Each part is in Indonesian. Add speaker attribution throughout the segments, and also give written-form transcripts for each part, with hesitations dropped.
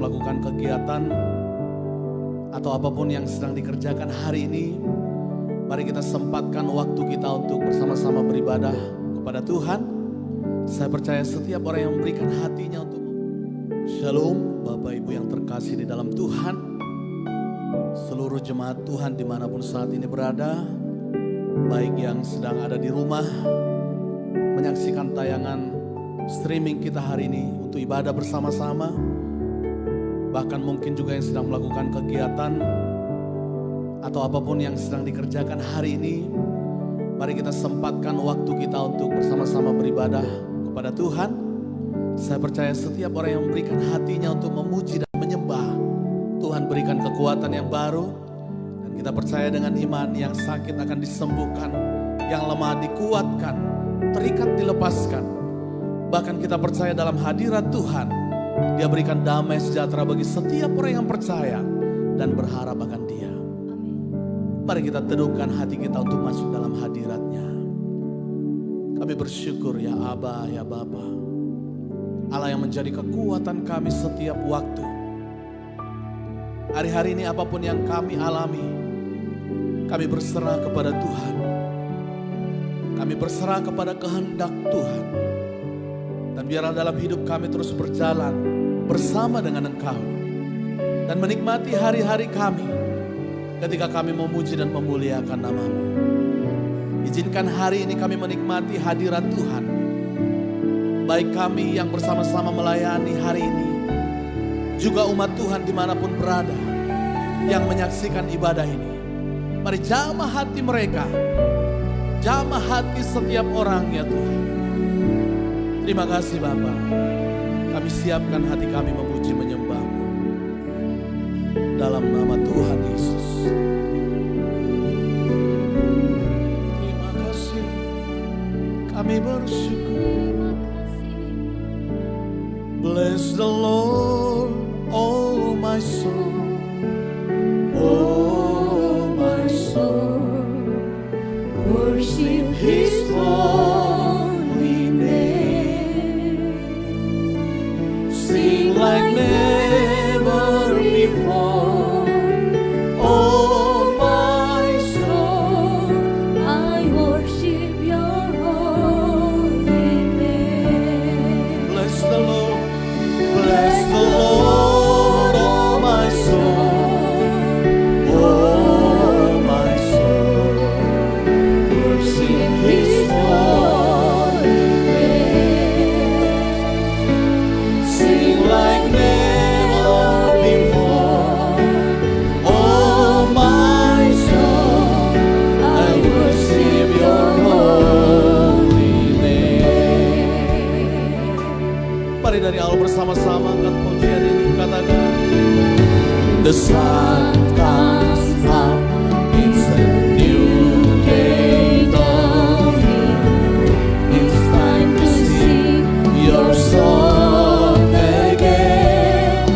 Speaker 1: melakukan kegiatan atau apapun yang sedang dikerjakan hari ini, mari kita sempatkan waktu kita untuk bersama-sama beribadah kepada Tuhan. Saya percaya setiap orang yang memberikan hatinya untuk Shalom, Bapak Ibu yang terkasih di dalam Tuhan, seluruh jemaat Tuhan dimanapun saat ini berada, baik yang sedang ada di rumah, menyaksikan tayangan streaming kita hari ini untuk ibadah bersama-sama, bahkan mungkin juga yang sedang melakukan kegiatan atau apapun yang sedang dikerjakan hari ini, mari kita sempatkan waktu kita untuk bersama-sama beribadah kepada Tuhan. Saya percaya setiap orang yang memberikan hatinya untuk memuji dan menyembah, Tuhan berikan kekuatan yang baru. Dan kita percaya dengan iman, yang sakit akan disembuhkan, yang lemah dikuatkan, terikat dilepaskan. Bahkan kita percaya dalam hadirat Tuhan, Dia berikan damai sejahtera bagi setiap orang yang percaya dan berharap akan Dia. Mari kita teduhkan hati kita untuk masuk dalam hadirat-Nya. Kami bersyukur ya Aba, ya Bapa, Allah yang menjadi kekuatan kami setiap waktu. Hari-hari ini apapun yang kami alami, kami berserah kepada Tuhan. Kami berserah kepada kehendak Tuhan. Dan biarlah dalam hidup kami terus berjalan bersama dengan Engkau. Dan menikmati hari-hari kami ketika kami memuji dan memuliakan nama-Mu. Izinkan hari ini kami menikmati hadirat Tuhan. Baik kami yang bersama-sama melayani hari ini, juga umat Tuhan dimanapun berada yang menyaksikan ibadah ini. Mari jamah hati mereka, jamah hati setiap orang ya Tuhan. Terima kasih Bapa, kami siapkan hati kami memuji menyembah-Mu dalam nama Tuhan Yesus. Terima kasih, kami bersyukur. Bless the Lord, oh my soul, oh my soul, worship His holy name. Sing like never before, oh my soul, I worship Your holy name. Bless the Lord, oh my soul, oh my soul, worship His holy name. Sing like never before, oh my soul, I worship Your holy name. Mari dari awal bersama-sama angkat pujian ini, katakan The sun comes up, it's a new day dawning. It's time to sing Your song again.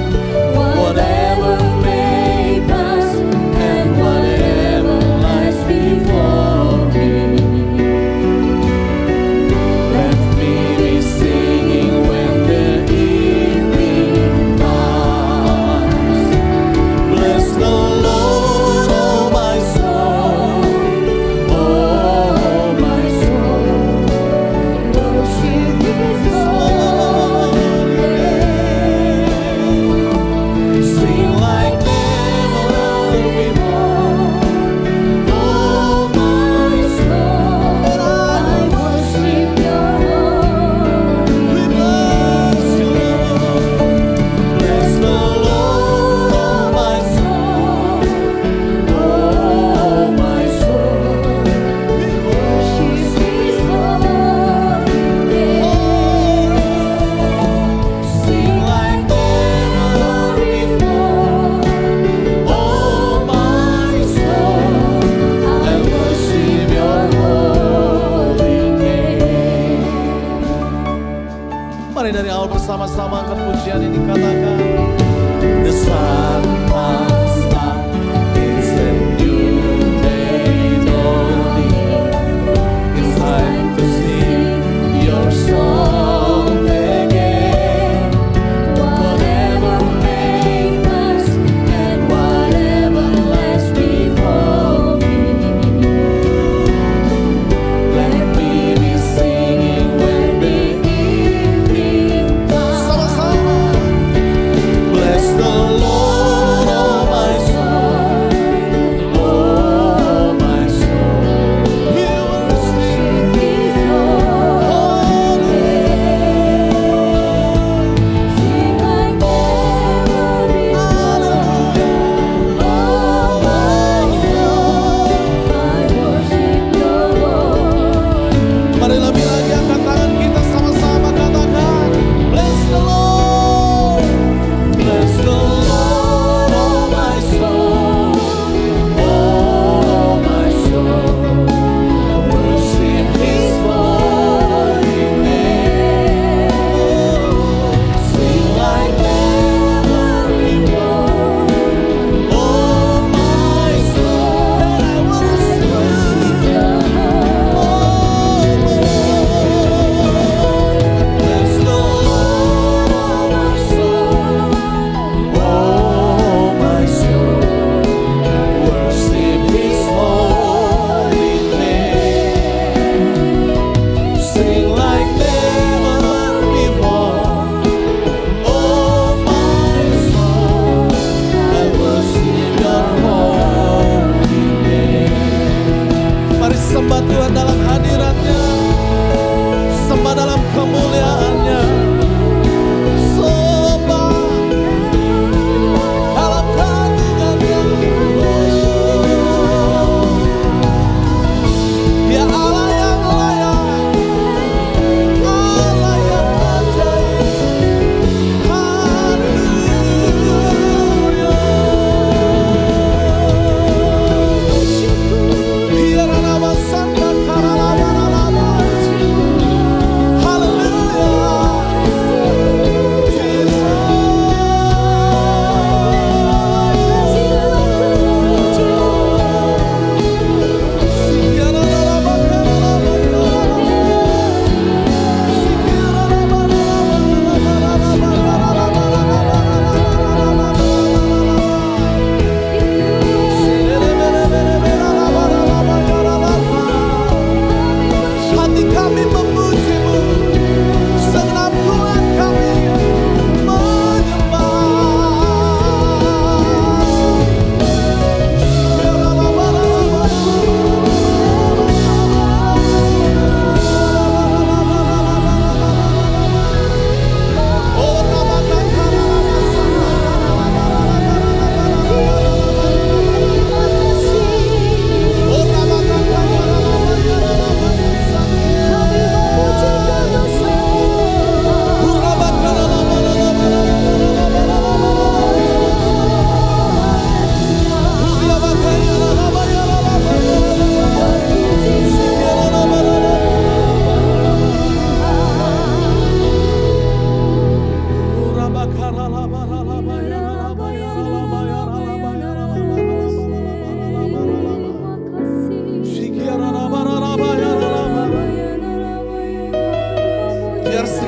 Speaker 1: Whatever may pass and whatever lies before me, let me be singing when the evening comes. Bless the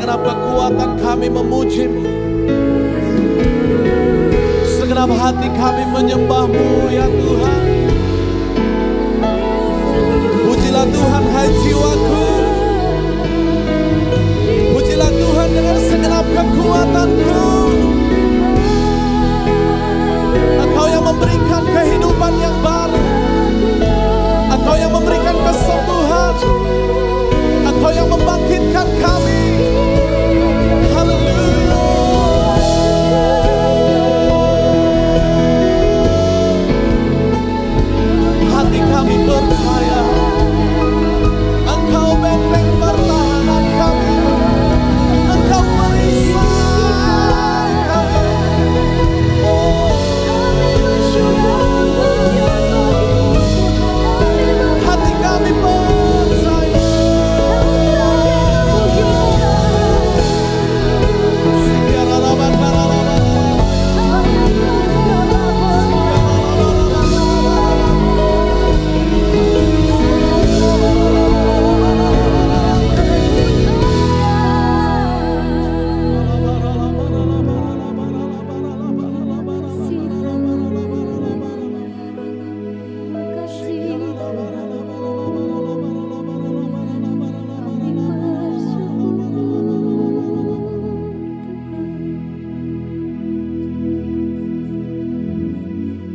Speaker 1: segenap kekuatan kami memuji-Mu. Segenap hati kami menyembah-Mu ya Tuhan. Pujilah Tuhan hai jiwaku. Pujilah Tuhan dengan segenap kekuatanku. Engkau yang memberikan kehidupan yang baru. Engkau yang memberikan kesembuhan. Engkau yang membangkitkan kami. Haleluya. Hati kami percaya Engkau benteng pertahanan kami. Engkau perisai kami. Hati kami percaya.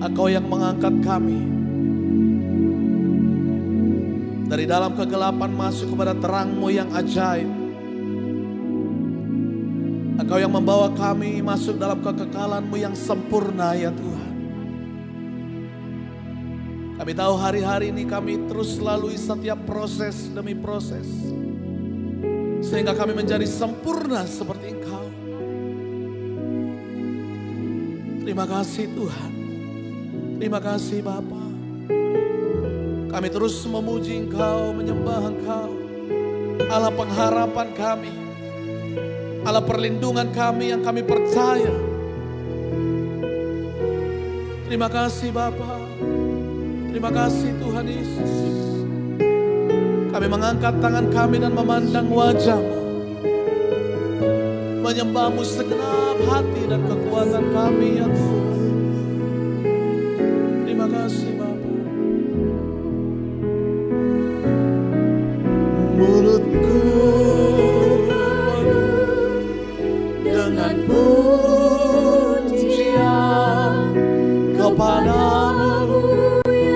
Speaker 1: Engkau yang mengangkat kami dari dalam kegelapan masuk kepada terang-Mu yang ajaib. Engkau yang membawa kami masuk dalam kekekalan-Mu yang sempurna ya Tuhan. Kami tahu hari-hari ini kami terus lalui setiap proses demi proses, sehingga kami menjadi sempurna seperti Engkau. Terima kasih Tuhan. Terima kasih Bapa. Kami terus memuji Engkau, menyembah Engkau, Allah pengharapan kami, Allah perlindungan kami yang kami percaya. Terima kasih Bapa. Terima kasih Tuhan Yesus. Kami mengangkat tangan kami dan memandang wajah-Mu, menyembah-Mu segenap hati dan kekuatan kami ya Tuhan. Terima kasih Bapa. Mulutku dengan pujian kepadamu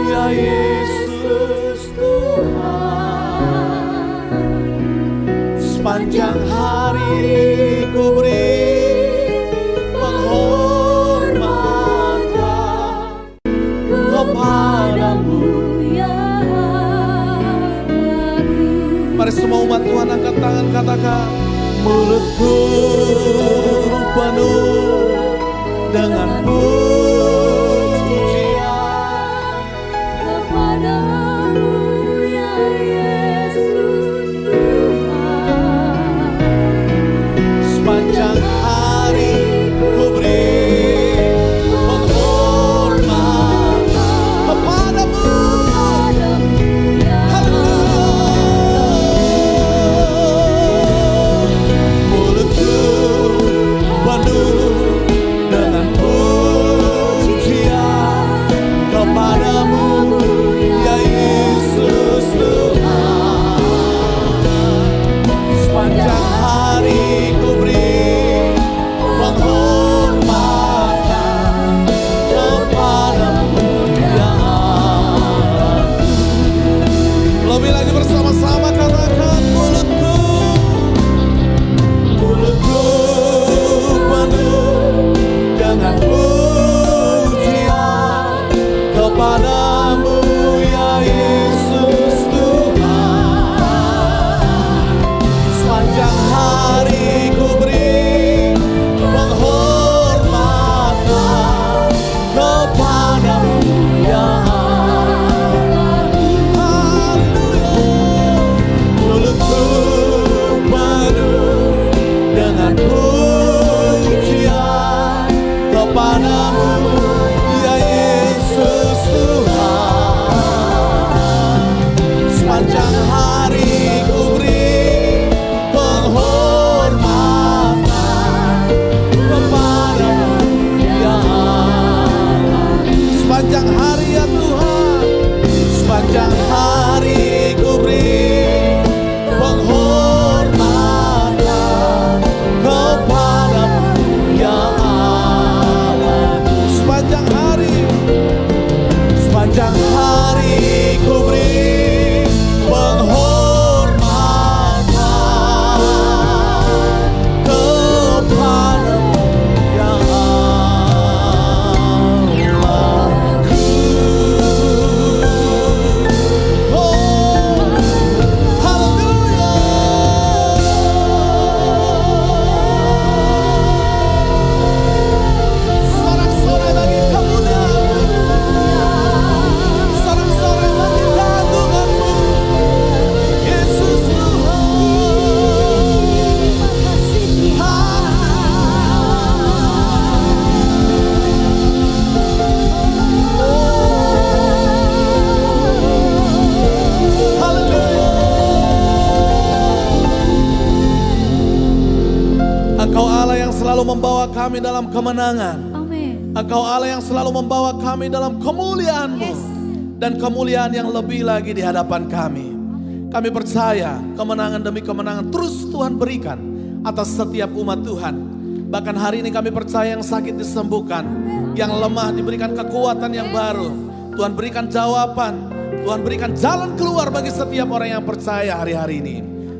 Speaker 1: ya Yesus Tuhan. Sepanjang hari ku beri kepadamu ya Allah. Mari semua umat Tuhan angkat tangan, katakan, mulutku penuh dengan pujian kepadamu ya Yesus Tuhan. Sepanjang hari ku beri Sepanjang hari ku beri penghormatan kami dalam kemenangan.
Speaker 2: Amin.
Speaker 1: Engkau Allah yang selalu membawa kami dalam kemuliaan-Mu.
Speaker 2: Yes.
Speaker 1: Dan kemuliaan yang lebih lagi di hadapan kami. Kami percaya kemenangan demi kemenangan terus Tuhan berikan atas setiap umat Tuhan. Bahkan hari ini kami percaya yang sakit disembuhkan, yang lemah diberikan kekuatan yang baru. Tuhan berikan jawaban, Tuhan berikan jalan keluar bagi setiap orang yang percaya hari-hari ini.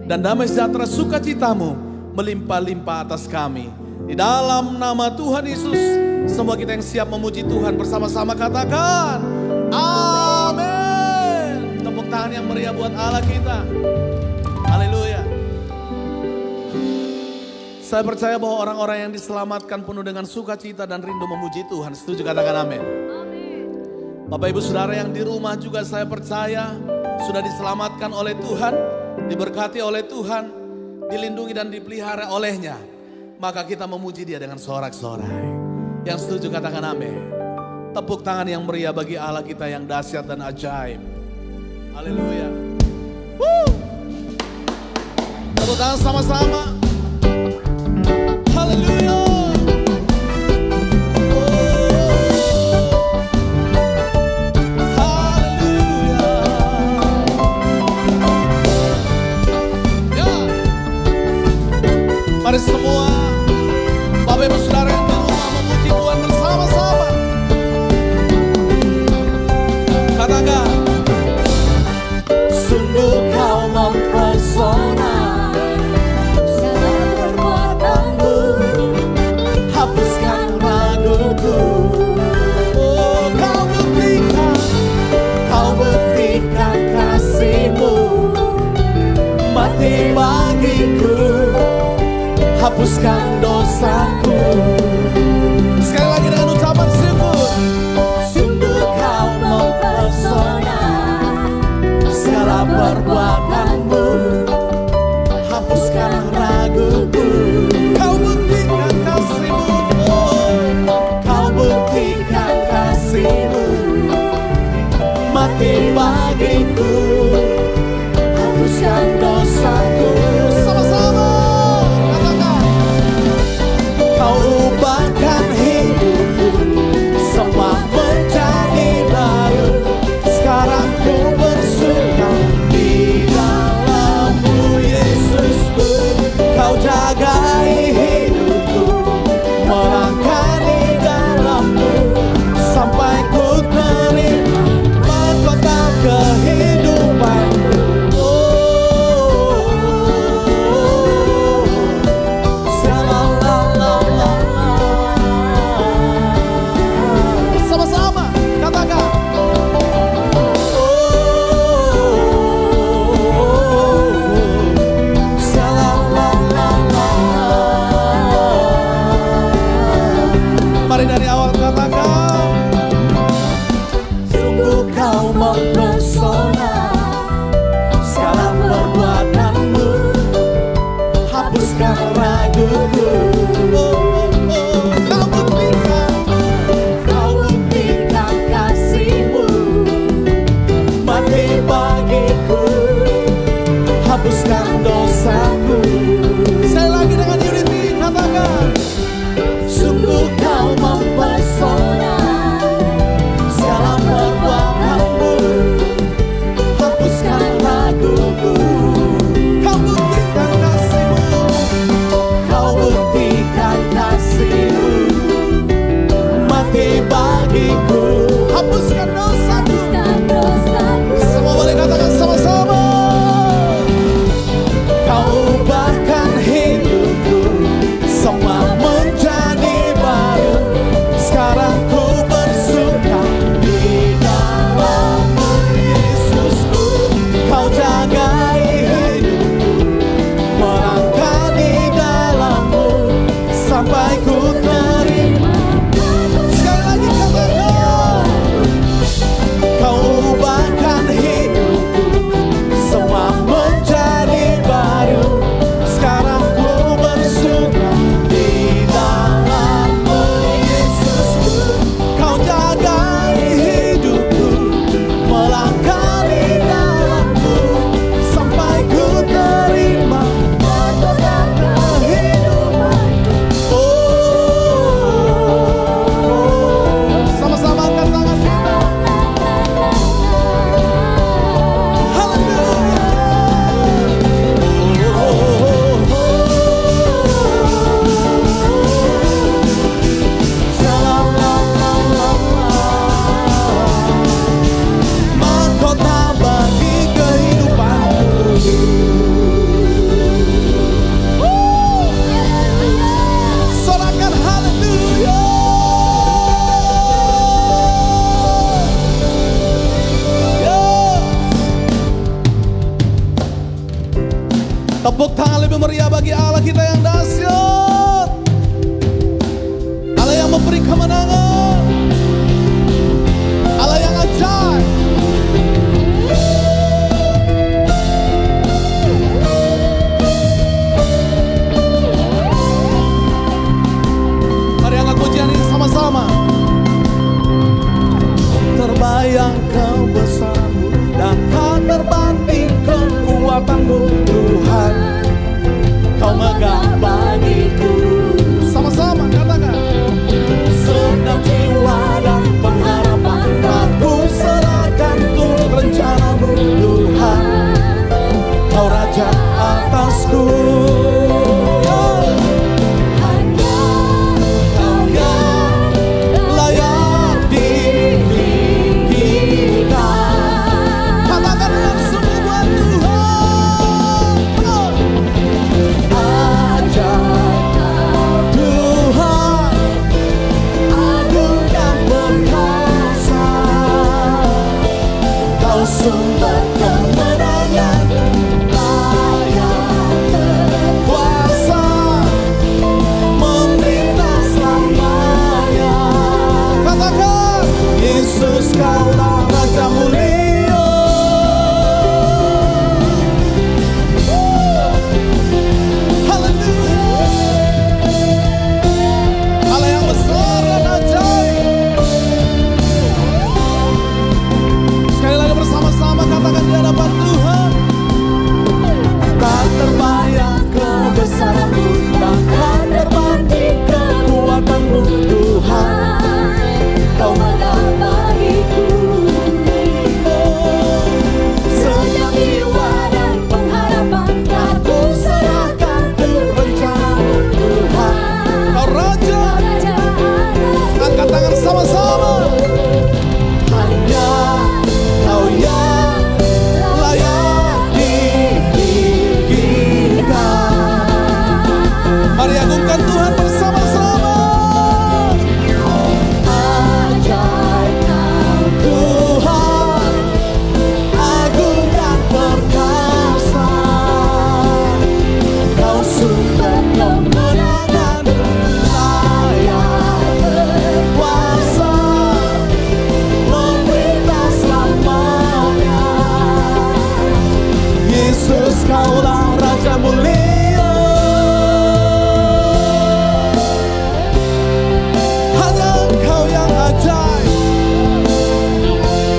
Speaker 1: Dan damai sejahtera sukacita-Mu melimpah-limpah atas kami. Di dalam nama Tuhan Yesus, semua kita yang siap memuji Tuhan bersama-sama katakan, amin. Tepuk tangan yang meriah buat Allah kita. Haleluya. Saya percaya bahwa orang-orang yang diselamatkan penuh dengan sukacita dan rindu memuji Tuhan. Setuju katakan amin. Bapak ibu saudara yang di rumah juga saya percaya sudah diselamatkan oleh Tuhan, diberkati oleh Tuhan, dilindungi dan dipelihara olehnya. Maka kita memuji Dia dengan sorak-sorai. Yang setuju katakan amin. Tepuk tangan yang meriah bagi Allah kita yang dahsyat dan ajaib. Haleluya. Tepuk tangan sama-sama. Haleluya. Mari semua Bapak Ibu Saudara yang di rumah memuji Tuhan bersama-sama. Katakan,
Speaker 2: Sungguh Kau mempesona, segala perbuatanmu hapuskan raguku.
Speaker 1: oh
Speaker 2: Kau buktikan kasih-Mu, mati bagiku, hapuskan dosaku.
Speaker 1: sekali lagi dengan ucapan syukur.
Speaker 2: Sungguh Kau mempesona, segala perbuatanmu hapuskan raguku.
Speaker 1: Kau buktikan kasih-Mu,
Speaker 2: Kau buktikan kasih-Mu, mati bagiku, hapuskan dosaku.
Speaker 1: sama-sama katakan,
Speaker 2: Kau ubahkan hidupku, semua menjadi baru. Sekarang ku bersuka di dalam-Mu, Yesusku. Kau jagai hidupku, melangkah di dalam-Mu, sampai ku terima mahkota kehidupan-Mu.
Speaker 1: sama-sama katakan, mari dari awal katakan,
Speaker 2: Sungguh Kau mempesona, segala perbuatanmu hapuskan raguku. Kau buktikan kasih-Mu, mati bagiku, hapuskan dosaku.
Speaker 1: sekali lagi dengan unity katakan,
Speaker 2: Sungguh Kau mempesona, segala perbuatanmu
Speaker 1: Kaulah Raja mulia. Haleluya. Allah yang besar dan ajaib. Sekali lagi bersama-sama katakan di hadapan Tuhan.
Speaker 2: Tak terbayang kebesaran-Mu, takkan terbanding kekuatan-Mu Tuhan. Kau mengabaiku. Setiap jiwa dan pengharapan aku serahkan ke rencana-Mu Tuhan.
Speaker 1: Kau Raja. Angkat tangan sama-sama.
Speaker 2: Hanya Kau yang layak ditinggikan.
Speaker 1: Mari agungkan Tuhan bersama-sama.
Speaker 2: Ajaib Tuhan, agung dan perkasa. Kau sumber kemenangan, layak berkuasa, memerintah selamanya.
Speaker 1: Yesus kaulah Raja mulia. Hanya Engkau yang ajaib.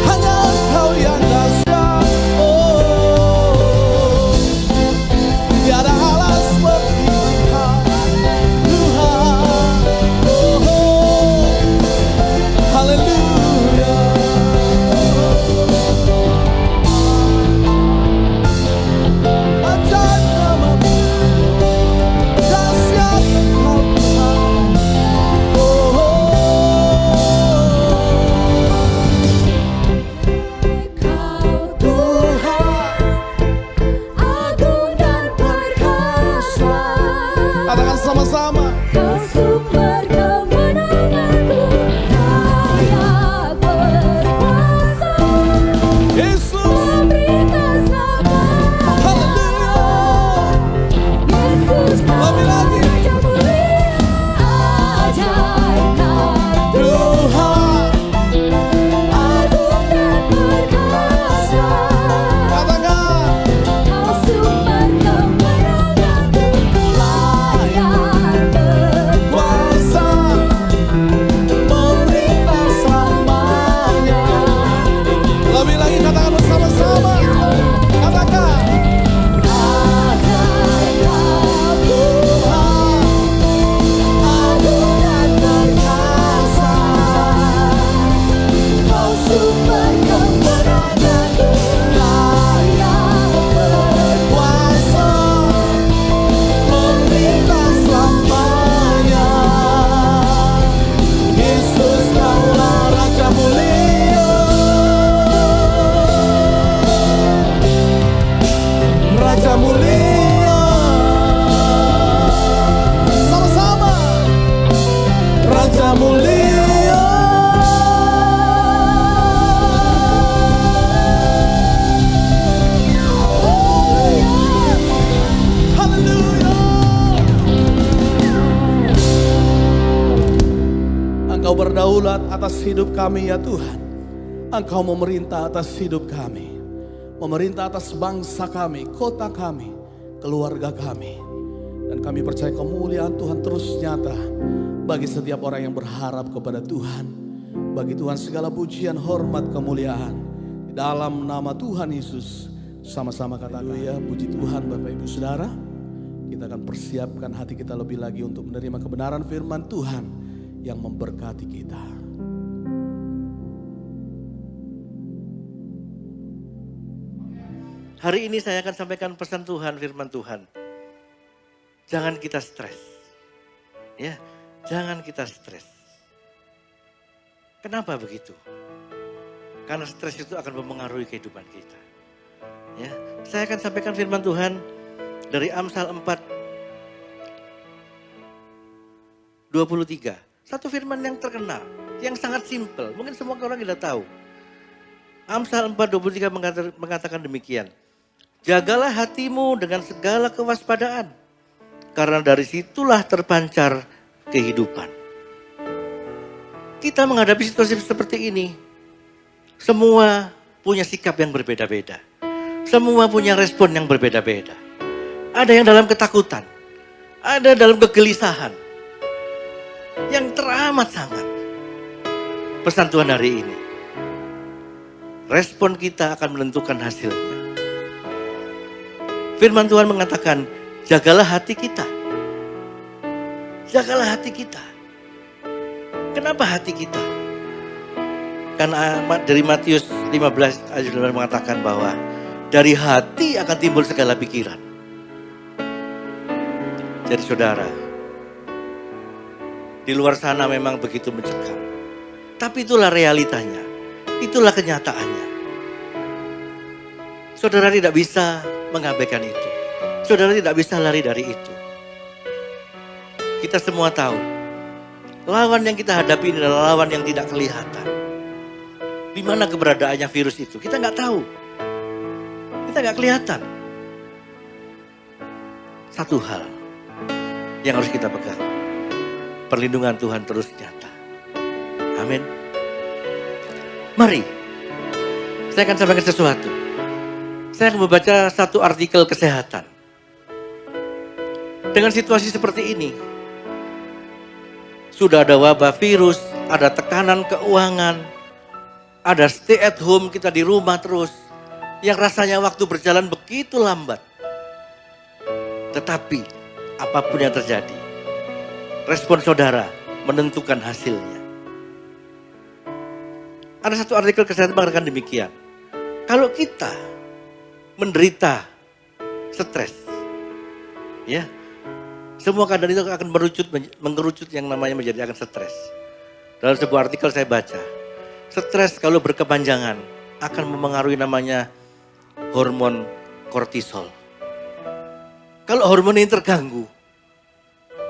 Speaker 1: Hanya Engkau yang dahsyat. Oh, tiada Allah seperti Engkau, Tuhan. Oh, haleluya. Ajaib namamu, dahsyat Engkau Tuhan. Oh,
Speaker 2: Kau Tuhan, agung dan perkasa.
Speaker 1: katakan sama-sama.
Speaker 2: Kau sumber kemenanganku, layak berkuasa,
Speaker 1: Yesus,
Speaker 2: memerintah selamanya.
Speaker 1: haleluya.
Speaker 2: Yesus
Speaker 1: Lebih lagi.
Speaker 2: Raja mulia, ajaib
Speaker 1: Tuhan,
Speaker 2: agung dan perkasa.
Speaker 1: katakan.
Speaker 2: Kau sumber kemenanganku, layak berkuasa, memerintah selamanya.
Speaker 1: Lebih lagi katakan bersama-sama. Katakan.
Speaker 2: Ajaib Tuhan, agung dan perkasa. Kau sumber kemenanganku, layak berkuasa, memerintah selamanya.
Speaker 1: Yesus kaulah Raja mulia. Raja mulia. Sama-sama. Raja mulia. Haleluya. Engkau berdaulat atas hidup kami ya Tuhan. Engkau memerintah atas hidup kami. Memerintah atas bangsa kami, kota kami, keluarga kami. Dan kami percaya kemuliaan Tuhan terus nyata bagi setiap orang yang berharap kepada Tuhan. Bagi Tuhan segala pujian, hormat, kemuliaan. Di dalam nama Tuhan Yesus. Sama-sama katakan ya, puji Tuhan Bapak Ibu Saudara. Kita akan persiapkan hati kita lebih lagi untuk menerima kebenaran firman Tuhan yang memberkati kita.
Speaker 3: Hari ini saya akan sampaikan pesan Tuhan, firman Tuhan. Jangan kita stres. Ya, jangan kita stres. Kenapa begitu? Karena stres itu akan mempengaruhi kehidupan kita. Ya, saya akan sampaikan firman Tuhan dari Amsal 4:23. Satu firman yang terkenal, yang sangat simpel. Mungkin semua orang tidak tahu. Amsal 4:23 mengatakan demikian. Jagalah hatimu dengan segala kewaspadaan, karena dari situlah terpancar kehidupan. Kita menghadapi situasi seperti ini, Semua punya sikap yang berbeda-beda. Semua punya respon yang berbeda-beda. Ada yang dalam ketakutan. Ada dalam kegelisahan. Yang teramat sangat. Pesan Tuhan hari ini. Respon kita akan menentukan hasilnya. Firman Tuhan mengatakan, jagalah hati kita. Jagalah hati kita. Kenapa hati kita? Karena dari Matius 15 ayat 9 mengatakan bahwa dari hati akan timbul segala pikiran. Jadi saudara, di luar sana memang begitu mencekam. Tapi itulah realitanya. Itulah kenyataannya. Saudara tidak bisa mengabaikan itu. Saudara tidak bisa lari dari itu. Kita semua tahu, lawan yang kita hadapi ini adalah lawan yang tidak kelihatan. Di mana keberadaannya virus itu? Kita nggak tahu. Kita nggak kelihatan. Satu hal yang harus kita pegang. Perlindungan Tuhan terus nyata. Amin. Mari, saya akan sampaikan sesuatu. Saya akan membaca satu artikel kesehatan. Dengan situasi seperti ini, sudah ada wabah virus, ada tekanan keuangan, ada stay at home, kita di rumah terus. Yang rasanya waktu berjalan begitu lambat. Tetapi, apapun yang terjadi, respon saudara menentukan hasilnya. Ada satu artikel kesehatan mengatakan demikian. Kalau kita menderita stres, ya, semua keadaan itu akan mengerucut yang namanya menjadi akan stres. Dalam sebuah artikel saya baca, stres kalau berkepanjangan akan memengaruhi namanya hormon kortisol. Kalau hormon ini terganggu,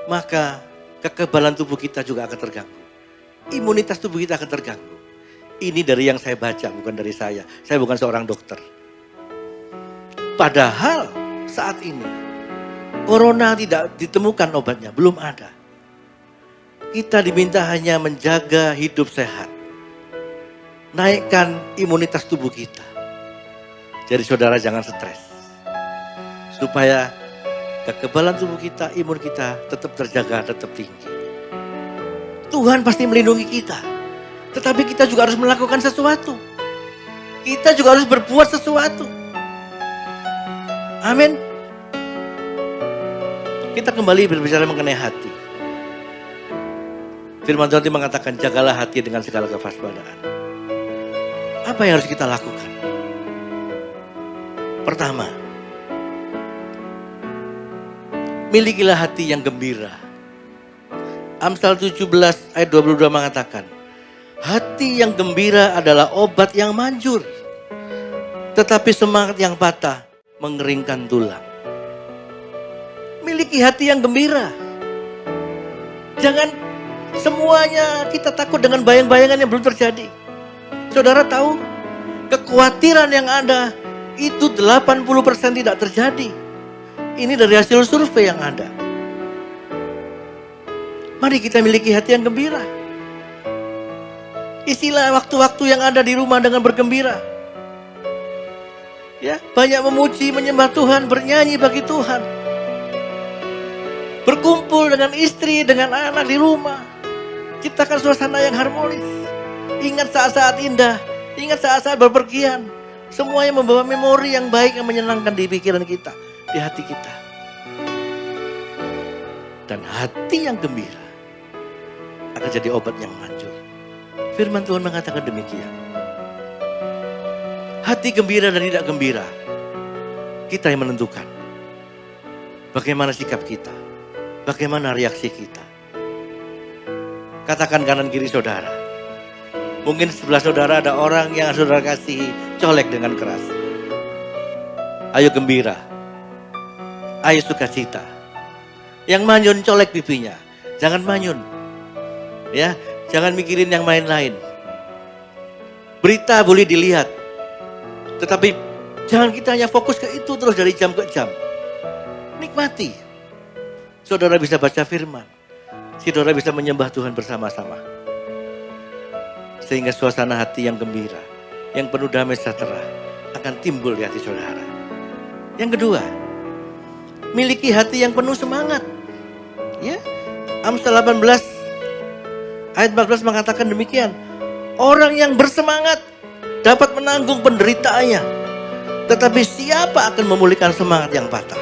Speaker 3: maka kekebalan tubuh kita juga akan terganggu. Imunitas tubuh kita akan terganggu. Ini dari yang saya baca, bukan dari saya. Saya bukan seorang dokter. Padahal saat ini corona tidak ditemukan obatnya, belum ada. Kita diminta hanya menjaga hidup sehat. Naikkan imunitas tubuh kita. Jadi saudara jangan stres. Supaya kekebalan tubuh kita, imun kita tetap terjaga, tetap tinggi. Tuhan pasti melindungi kita. Tetapi kita juga harus melakukan sesuatu. Kita juga harus berbuat sesuatu. Amin. Kita kembali berbicara mengenai hati. Firman Tuhan mengatakan, jagalah hati dengan segala kewaspadaan. Apa yang harus kita lakukan? Pertama, milikilah hati yang gembira. Amsal 17 ayat 22 mengatakan, hati yang gembira adalah obat yang manjur. Tetapi semangat yang patah mengeringkan tulang. Miliki hati yang gembira. Jangan semuanya kita takut dengan bayang-bayangan yang belum terjadi. Saudara tahu, kekhawatiran yang ada itu 80% tidak terjadi. Ini dari hasil survei yang ada. Mari kita miliki hati yang gembira. Isilah waktu-waktu yang ada di rumah dengan bergembira. Ya, banyak memuji, menyembah Tuhan, bernyanyi bagi Tuhan. Berkumpul dengan istri, dengan anak di rumah. Ciptakan suasana yang harmonis. Ingat saat-saat indah, ingat saat-saat berpergian. Semuanya membawa memori yang baik yang menyenangkan di pikiran kita, di hati kita. Dan hati yang gembira akan jadi obat yang manjur. Firman Tuhan mengatakan demikian. Hati gembira dan tidak gembira, kita yang menentukan. Bagaimana sikap kita, bagaimana reaksi kita. Katakan kanan kiri saudara. Mungkin sebelah saudara ada orang yang saudara kasih colek dengan keras. Ayo gembira, ayo sukacita. Yang manyun colek pipinya, jangan manyun. Ya, jangan mikirin yang lain-lain. Berita boleh dilihat, tetapi jangan kita hanya fokus ke itu terus dari jam ke jam. Nikmati. Saudara bisa baca firman. Saudara bisa menyembah Tuhan bersama-sama. Sehingga suasana hati yang gembira yang penuh damai sejahtera akan timbul di hati saudara. Yang kedua, miliki hati yang penuh semangat. Ya, Amsal 18 ayat 14 mengatakan demikian. Orang yang bersemangat dapat menanggung penderitaannya, tetapi siapa akan memulihkan semangat yang patah?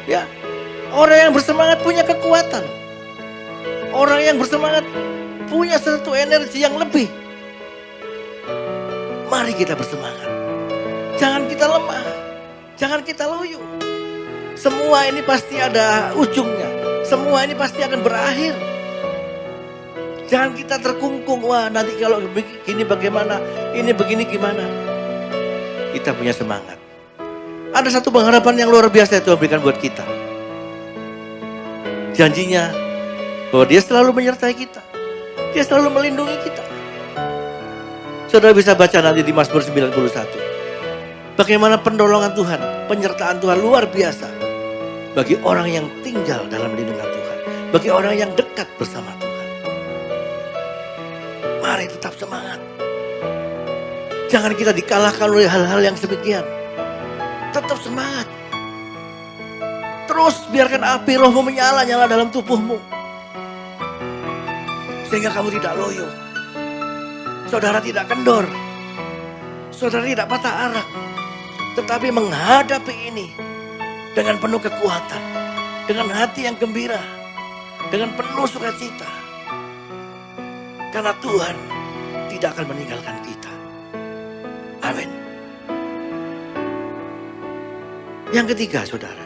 Speaker 3: Ya, orang yang bersemangat punya kekuatan. Orang yang bersemangat punya satu energi yang lebih. Mari kita bersemangat. Jangan kita lemah. Jangan kita loyo. Semua ini pasti ada ujungnya. Semua ini pasti akan berakhir. Jangan kita terkungkung. Wah, nanti kalau begini bagaimana? Ini begini gimana? Kita punya semangat. Ada satu pengharapan yang luar biasa Tuhan berikan buat kita. Janjinya bahwa Dia selalu menyertai kita. Dia selalu melindungi kita. Saudara bisa baca nanti di Mazmur 91. Bagaimana penolongan Tuhan, penyertaan Tuhan luar biasa. Bagi orang yang tinggal dalam lindungan Tuhan. Bagi orang yang dekat bersama Tuhan. Mari tetap semangat. Jangan kita dikalahkan oleh hal-hal yang demikian. Tetap semangat. Terus biarkan api rohmu menyala-nyala dalam tubuhmu. Sehingga kamu tidak loyo. Saudara tidak kendor. Saudara tidak patah arang. Tetapi menghadapi ini dengan penuh kekuatan. Dengan hati yang gembira. Dengan penuh sukacita. Karena Tuhan tidak akan meninggalkan kita. Amin. Yang ketiga, saudara.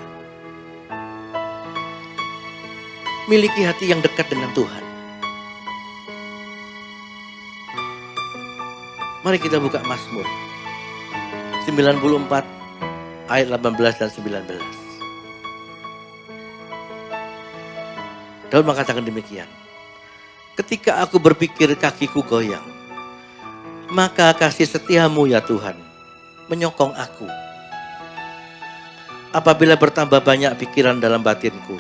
Speaker 3: Miliki hati yang dekat dengan Tuhan. Mari kita buka Mazmur 94 ayat 18 dan 19. Daud mengatakan demikian. Ketika aku berpikir kakiku goyang, maka kasih setiamu ya Tuhan menyokong aku. Apabila bertambah banyak pikiran dalam batinku,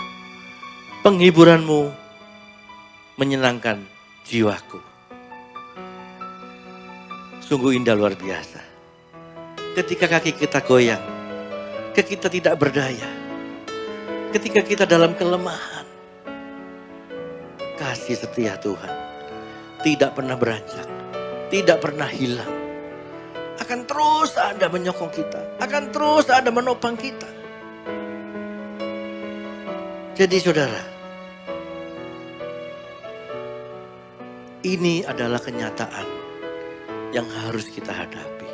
Speaker 3: penghiburanmu menyenangkan jiwaku. Sungguh indah luar biasa. Ketika kaki kita goyang, ketika kita tidak berdaya, ketika kita dalam kelemahan, kasih setia Tuhan tidak pernah beranjak, tidak pernah hilang. Akan terus ada menyokong kita, akan terus ada menopang kita. Jadi saudara, ini adalah kenyataan yang harus kita hadapi.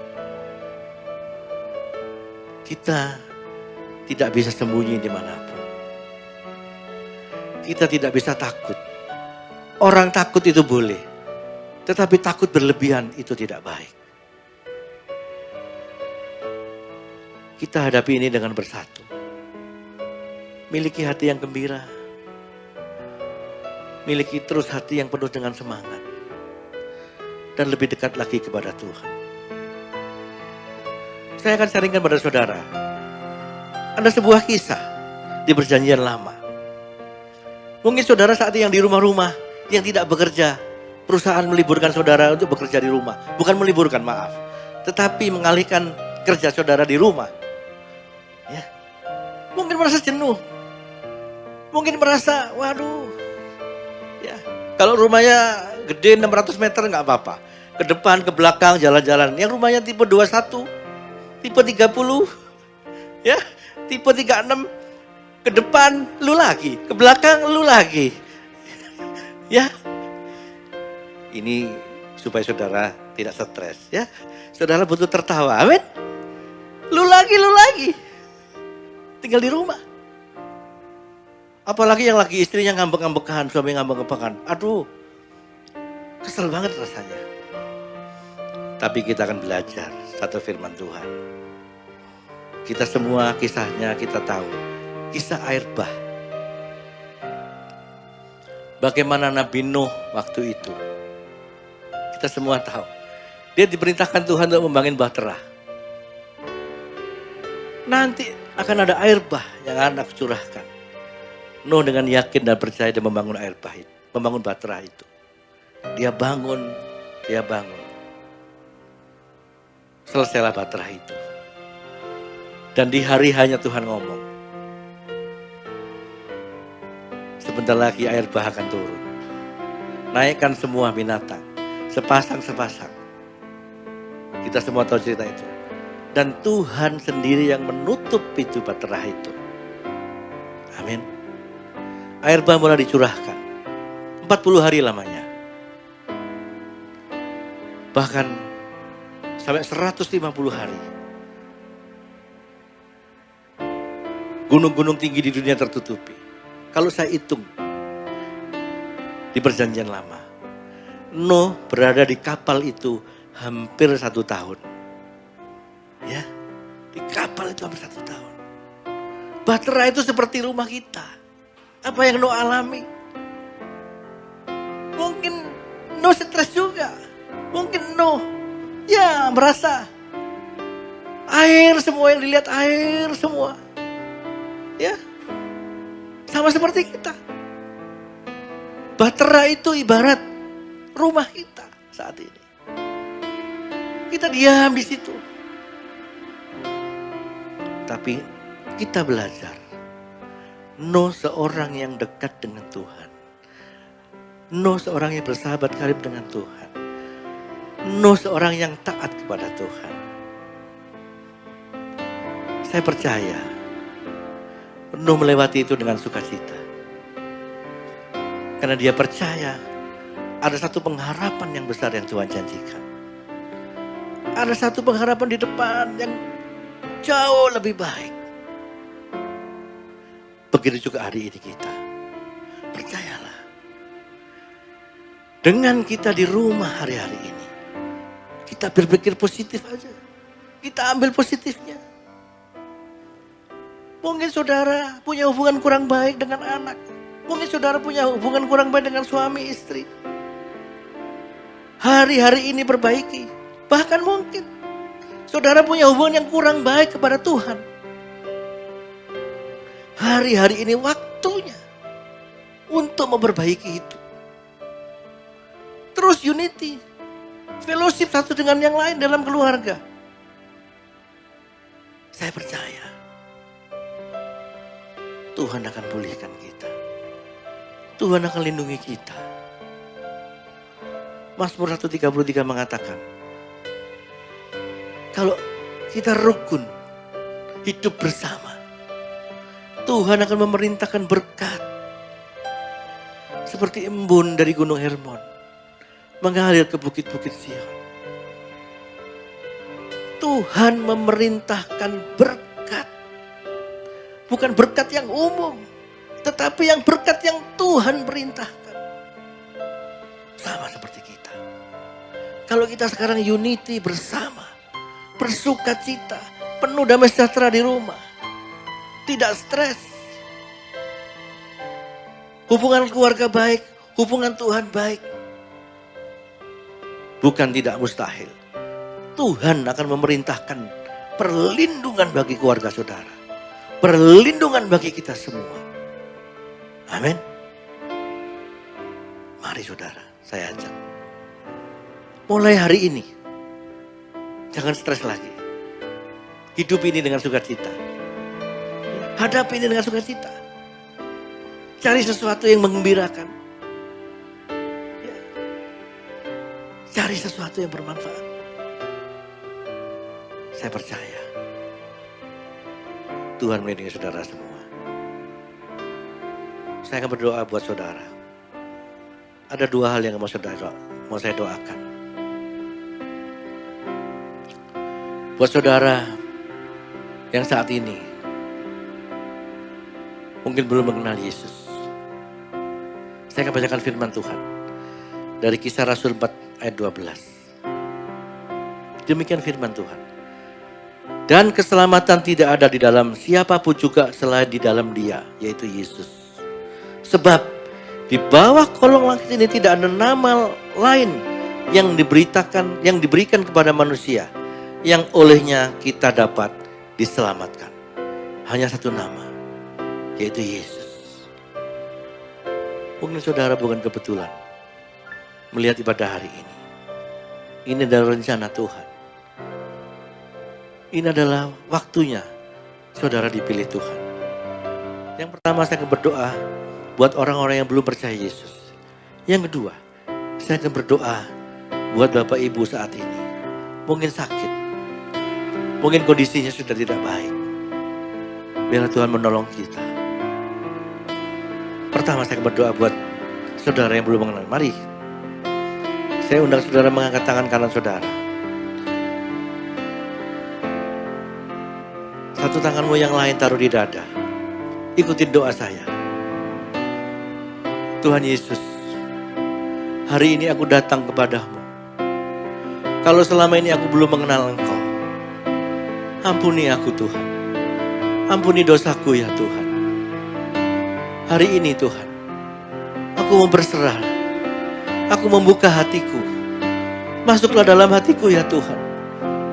Speaker 3: Kita tidak bisa sembunyi dimanapun. Kita tidak bisa takut. Orang takut itu boleh, tetapi takut berlebihan itu tidak baik. Kita hadapi ini dengan bersatu. Miliki hati yang gembira. Miliki terus hati yang penuh dengan semangat. Dan lebih dekat lagi kepada Tuhan. Saya akan sharingkan pada saudara. Ada sebuah kisah di Perjanjian Lama. Mungkin saudara saat yang di rumah-rumah, yang tidak bekerja. Perusahaan meliburkan saudara untuk bekerja di rumah. Bukan meliburkan, maaf. Tetapi mengalihkan kerja saudara di rumah. Ya. Mungkin merasa jenuh. Mungkin merasa, waduh. Ya. Kalau rumahnya gede 600 meter nggak apa-apa. Ke depan, ke belakang, jalan-jalan. Yang rumahnya tipe 21, tipe 30, ya, tipe 36, ke depan lu lagi, ke belakang lu lagi. Ya. Ini supaya saudara tidak stres, ya. Saudara butuh tertawa, amin. Lu lagi. Tinggal di rumah. Apalagi yang lagi istrinya ngambek-ngambekan, suami ngambek-ngambekan. Aduh, kesel banget rasanya. Tapi kita akan belajar satu firman Tuhan. Kita semua kisahnya kita tahu. Kisah air bah. Bagaimana Nabi Nuh waktu itu. Kita semua tahu. Dia diperintahkan Tuhan untuk membangun bahtera. Nanti akan ada air bah yang akan aku curahkan. Nuh dengan yakin dan percaya dia membangun air bah itu. Membangun bahtera itu. Dia bangun. selesailah baterah itu. Dan di hari hanya Tuhan ngomong, sebentar lagi air bah akan turun. Naikkan semua binatang, sepasang-sepasang. Kita semua tahu cerita itu. Dan Tuhan sendiri yang menutup pintu baterah itu. Amin. Air bah mulai dicurahkan. 40 hari lamanya. Bahkan sampai 150 hari. Gunung-gunung tinggi di dunia tertutupi. Kalau saya hitung di perjanjian lama, Nuh berada di kapal itu hampir 1 tahun. Ya, di kapal itu hampir 1 tahun. Bahtera itu seperti rumah kita. Apa yang Nuh alami? Mungkin Nuh stres juga. Mungkin Nuh ya merasa air semua yang dilihat air semua. Ya, sama seperti kita. Bahtera itu ibarat rumah kita saat ini. Kita diam di situ. Tapi kita belajar. Nuh seorang yang dekat dengan Tuhan. Nuh seorang yang bersahabat karib dengan Tuhan. Nuh seorang yang taat kepada Tuhan. Saya percaya Nuh melewati itu dengan sukacita. Karena dia percaya ada satu pengharapan yang besar yang Tuhan janjikan. Ada satu pengharapan di depan yang jauh lebih baik. Begitu juga hari ini kita. Percayalah. Dengan kita di rumah hari-hari ini. Kita berpikir positif aja. Kita ambil positifnya. Mungkin saudara punya hubungan kurang baik dengan anak. Mungkin saudara punya hubungan kurang baik dengan suami istri. Hari-hari ini perbaiki. Bahkan mungkin saudara punya hubungan yang kurang baik kepada Tuhan. Hari-hari ini waktunya untuk memperbaiki itu. Terus unity, fellowship satu dengan yang lain dalam keluarga. Saya percaya Tuhan akan pulihkan kita. Tuhan akan lindungi kita. Mazmur 133 mengatakan, kalau kita rukun, hidup bersama, Tuhan akan memerintahkan berkat. Seperti embun dari Gunung Hermon, mengalir ke bukit-bukit Sion. Tuhan memerintahkan berkat. Bukan berkat yang umum, tetapi yang berkat yang Tuhan perintahkan. Sama seperti kita. Kalau kita sekarang unity bersama, bersukacita, penuh damai sejahtera di rumah, tidak stres. Hubungan keluarga baik, hubungan Tuhan baik. Bukan tidak mustahil. Tuhan akan memerintahkan perlindungan bagi keluarga saudara. Perlindungan bagi kita semua. Amin. Mari saudara, saya ajak. Mulai hari ini, jangan stres lagi. Hidup ini dengan sukacita. Hadapi ini dengan sukacita. Cari sesuatu yang menggembirakan. Cari sesuatu yang bermanfaat. Saya percaya Tuhan melindungi saudara semua. Saya akan berdoa buat saudara. Ada 2 hal yang mau saya doakan. Buat saudara yang saat ini mungkin belum mengenal Yesus. Saya akan bacakan firman Tuhan dari Kisah Rasul 4 ayat 12. Demikian firman Tuhan. Dan keselamatan tidak ada di dalam siapapun juga selain di dalam Dia, yaitu Yesus. Sebab di bawah kolong langit ini tidak ada nama lain yang diberikan kepada manusia yang olehnya kita dapat diselamatkan. Hanya satu nama, yaitu Yesus. Mungkin saudara bukan kebetulan melihat ibadah hari ini. Ini adalah rencana Tuhan. Ini adalah waktunya saudara dipilih Tuhan. Yang pertama saya akan berdoa buat orang-orang yang belum percaya Yesus. Yang kedua, saya akan berdoa buat Bapak Ibu saat ini. Mungkin sakit, mungkin kondisinya sudah tidak baik. Biarlah Tuhan menolong kita. Pertama saya akan berdoa buat saudara yang belum mengenal. Mari, saya undang saudara mengangkat tangan kanan saudara. Satu tanganmu yang lain taruh di dada. Ikutin doa saya. Tuhan Yesus, hari ini aku datang kepadamu. Kalau selama ini aku belum mengenal Engkau, ampuni aku Tuhan. Ampuni dosaku ya Tuhan. Hari ini Tuhan, aku mau berserah. Aku membuka hatiku. Masuklah dalam hatiku ya Tuhan.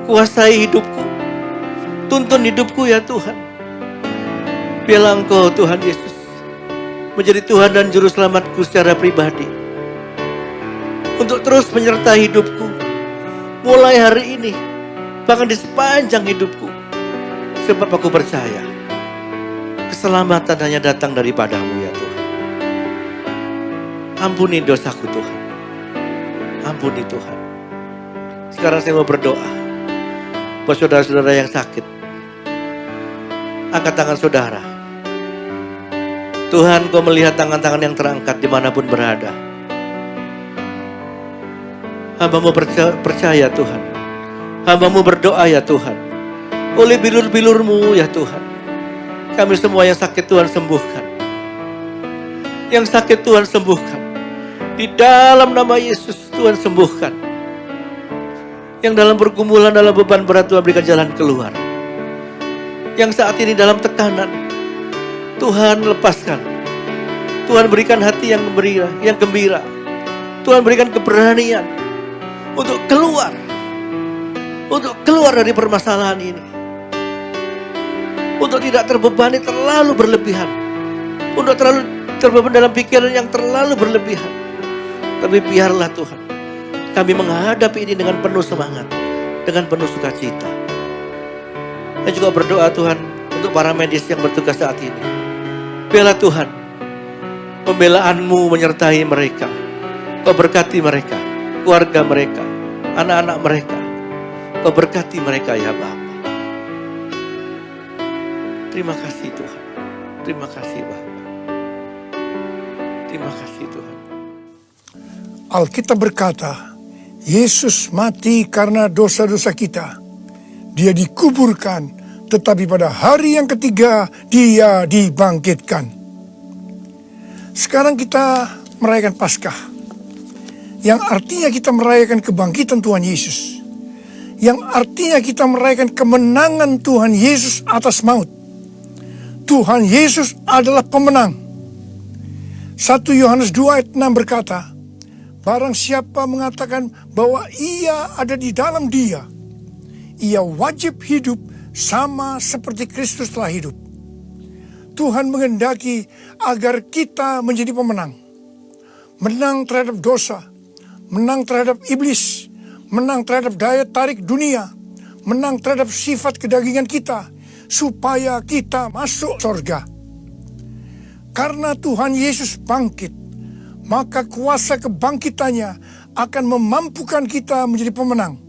Speaker 3: Kuasai hidupku. Tuntun hidupku ya Tuhan. Biarlah Engkau Tuhan Yesus menjadi Tuhan dan Juru Selamatku secara pribadi. Untuk terus menyertai hidupku. Mulai hari ini. Bahkan di sepanjang hidupku. Sebab aku percaya. Keselamatan hanya datang daripadamu ya Tuhan. Ampuni dosaku Tuhan. Ampuni Tuhan. Sekarang saya mau berdoa. Buat saudara-saudara yang sakit. Angkat tangan saudara. Tuhan, Kau melihat tangan-tangan yang terangkat dimanapun berada. Hamba-Mu percaya Tuhan. Hamba-Mu berdoa ya Tuhan. Oleh bilur-bilur-Mu ya Tuhan. Kami semua yang sakit Tuhan sembuhkan. Yang sakit Tuhan sembuhkan. Di dalam nama Yesus Tuhan sembuhkan. Yang dalam pergumulan, dalam beban berat Tuhan berikan jalan keluar. Yang saat ini dalam tekanan, Tuhan lepaskan. Tuhan berikan hati yang gembira. Tuhan berikan keberanian untuk keluar. Untuk keluar dari permasalahan ini. Untuk tidak terbebani terlalu berlebihan. Untuk terlalu terbeban dalam pikiran yang terlalu berlebihan. Tapi biarlah Tuhan, kami menghadapi ini dengan penuh semangat. Dengan penuh sukacita. Saya juga berdoa Tuhan untuk para medis yang bertugas saat ini. Biarlah Tuhan, pembelaanmu menyertai mereka. Kau berkati mereka, keluarga mereka, anak-anak mereka. Kau berkati mereka ya Bapa. Terima kasih Tuhan. Terima kasih Bapa. Terima kasih Tuhan.
Speaker 4: Alkitab berkata, Yesus mati karena dosa-dosa kita. Dia dikuburkan, tetapi pada hari yang ketiga Dia dibangkitkan. Sekarang kita merayakan Paskah, yang artinya kita merayakan kebangkitan Tuhan Yesus, yang artinya kita merayakan kemenangan Tuhan Yesus atas maut. Tuhan Yesus adalah pemenang. 1 Yohanes 2 ayat 6 berkata, barang siapa mengatakan bahwa ia ada di dalam Dia, ia wajib hidup sama seperti Kristus telah hidup. Tuhan menghendaki agar kita menjadi pemenang. Menang terhadap dosa, menang terhadap iblis, menang terhadap daya tarik dunia, menang terhadap sifat kedagingan kita, supaya kita masuk surga. Karena Tuhan Yesus bangkit, maka kuasa kebangkitannya akan memampukan kita menjadi pemenang.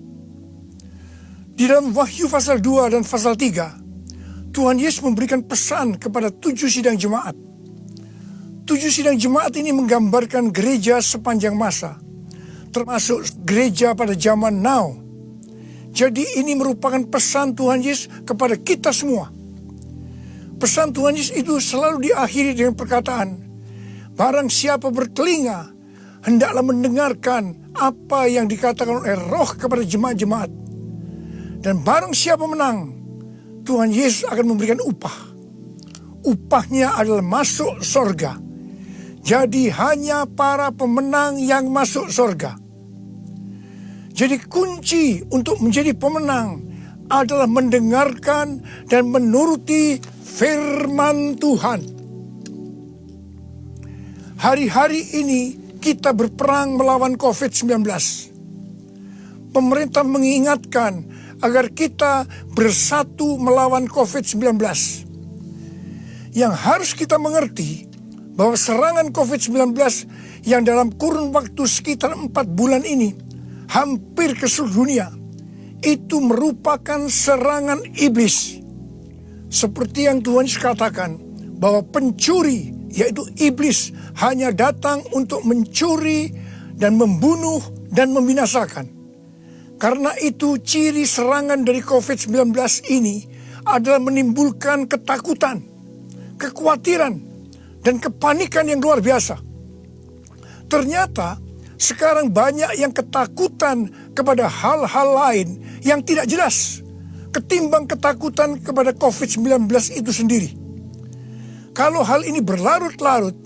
Speaker 4: Di dalam Wahyu pasal 2 dan pasal 3, Tuhan Yesus memberikan pesan kepada 7 sidang jemaat. 7 sidang jemaat ini menggambarkan gereja sepanjang masa, termasuk gereja pada zaman now. Jadi ini merupakan pesan Tuhan Yesus kepada kita semua. Pesan Tuhan Yesus itu selalu diakhiri dengan perkataan, barang siapa bertelinga, hendaklah mendengarkan apa yang dikatakan oleh Roh kepada jemaat-jemaat. Dan barang siapa menang, Tuhan Yesus akan memberikan upah. Upahnya adalah masuk surga. Jadi hanya para pemenang yang masuk surga. Jadi kunci untuk menjadi pemenang adalah mendengarkan dan menuruti firman Tuhan. Hari-hari ini kita berperang melawan COVID-19. Pemerintah mengingatkan agar kita bersatu melawan COVID-19. Yang harus kita mengerti bahwa serangan COVID-19 yang dalam kurun waktu sekitar 4 bulan ini hampir ke seluruh dunia, itu merupakan serangan iblis. Seperti yang Tuhan Yesus katakan, bahwa pencuri, yaitu iblis, hanya datang untuk mencuri dan membunuh dan membinasakan. Karena itu ciri serangan dari COVID-19 ini adalah menimbulkan ketakutan, kekhawatiran, dan kepanikan yang luar biasa. Ternyata sekarang banyak yang ketakutan kepada hal-hal lain yang tidak jelas ketimbang ketakutan kepada COVID-19 itu sendiri. Kalau hal ini berlarut-larut,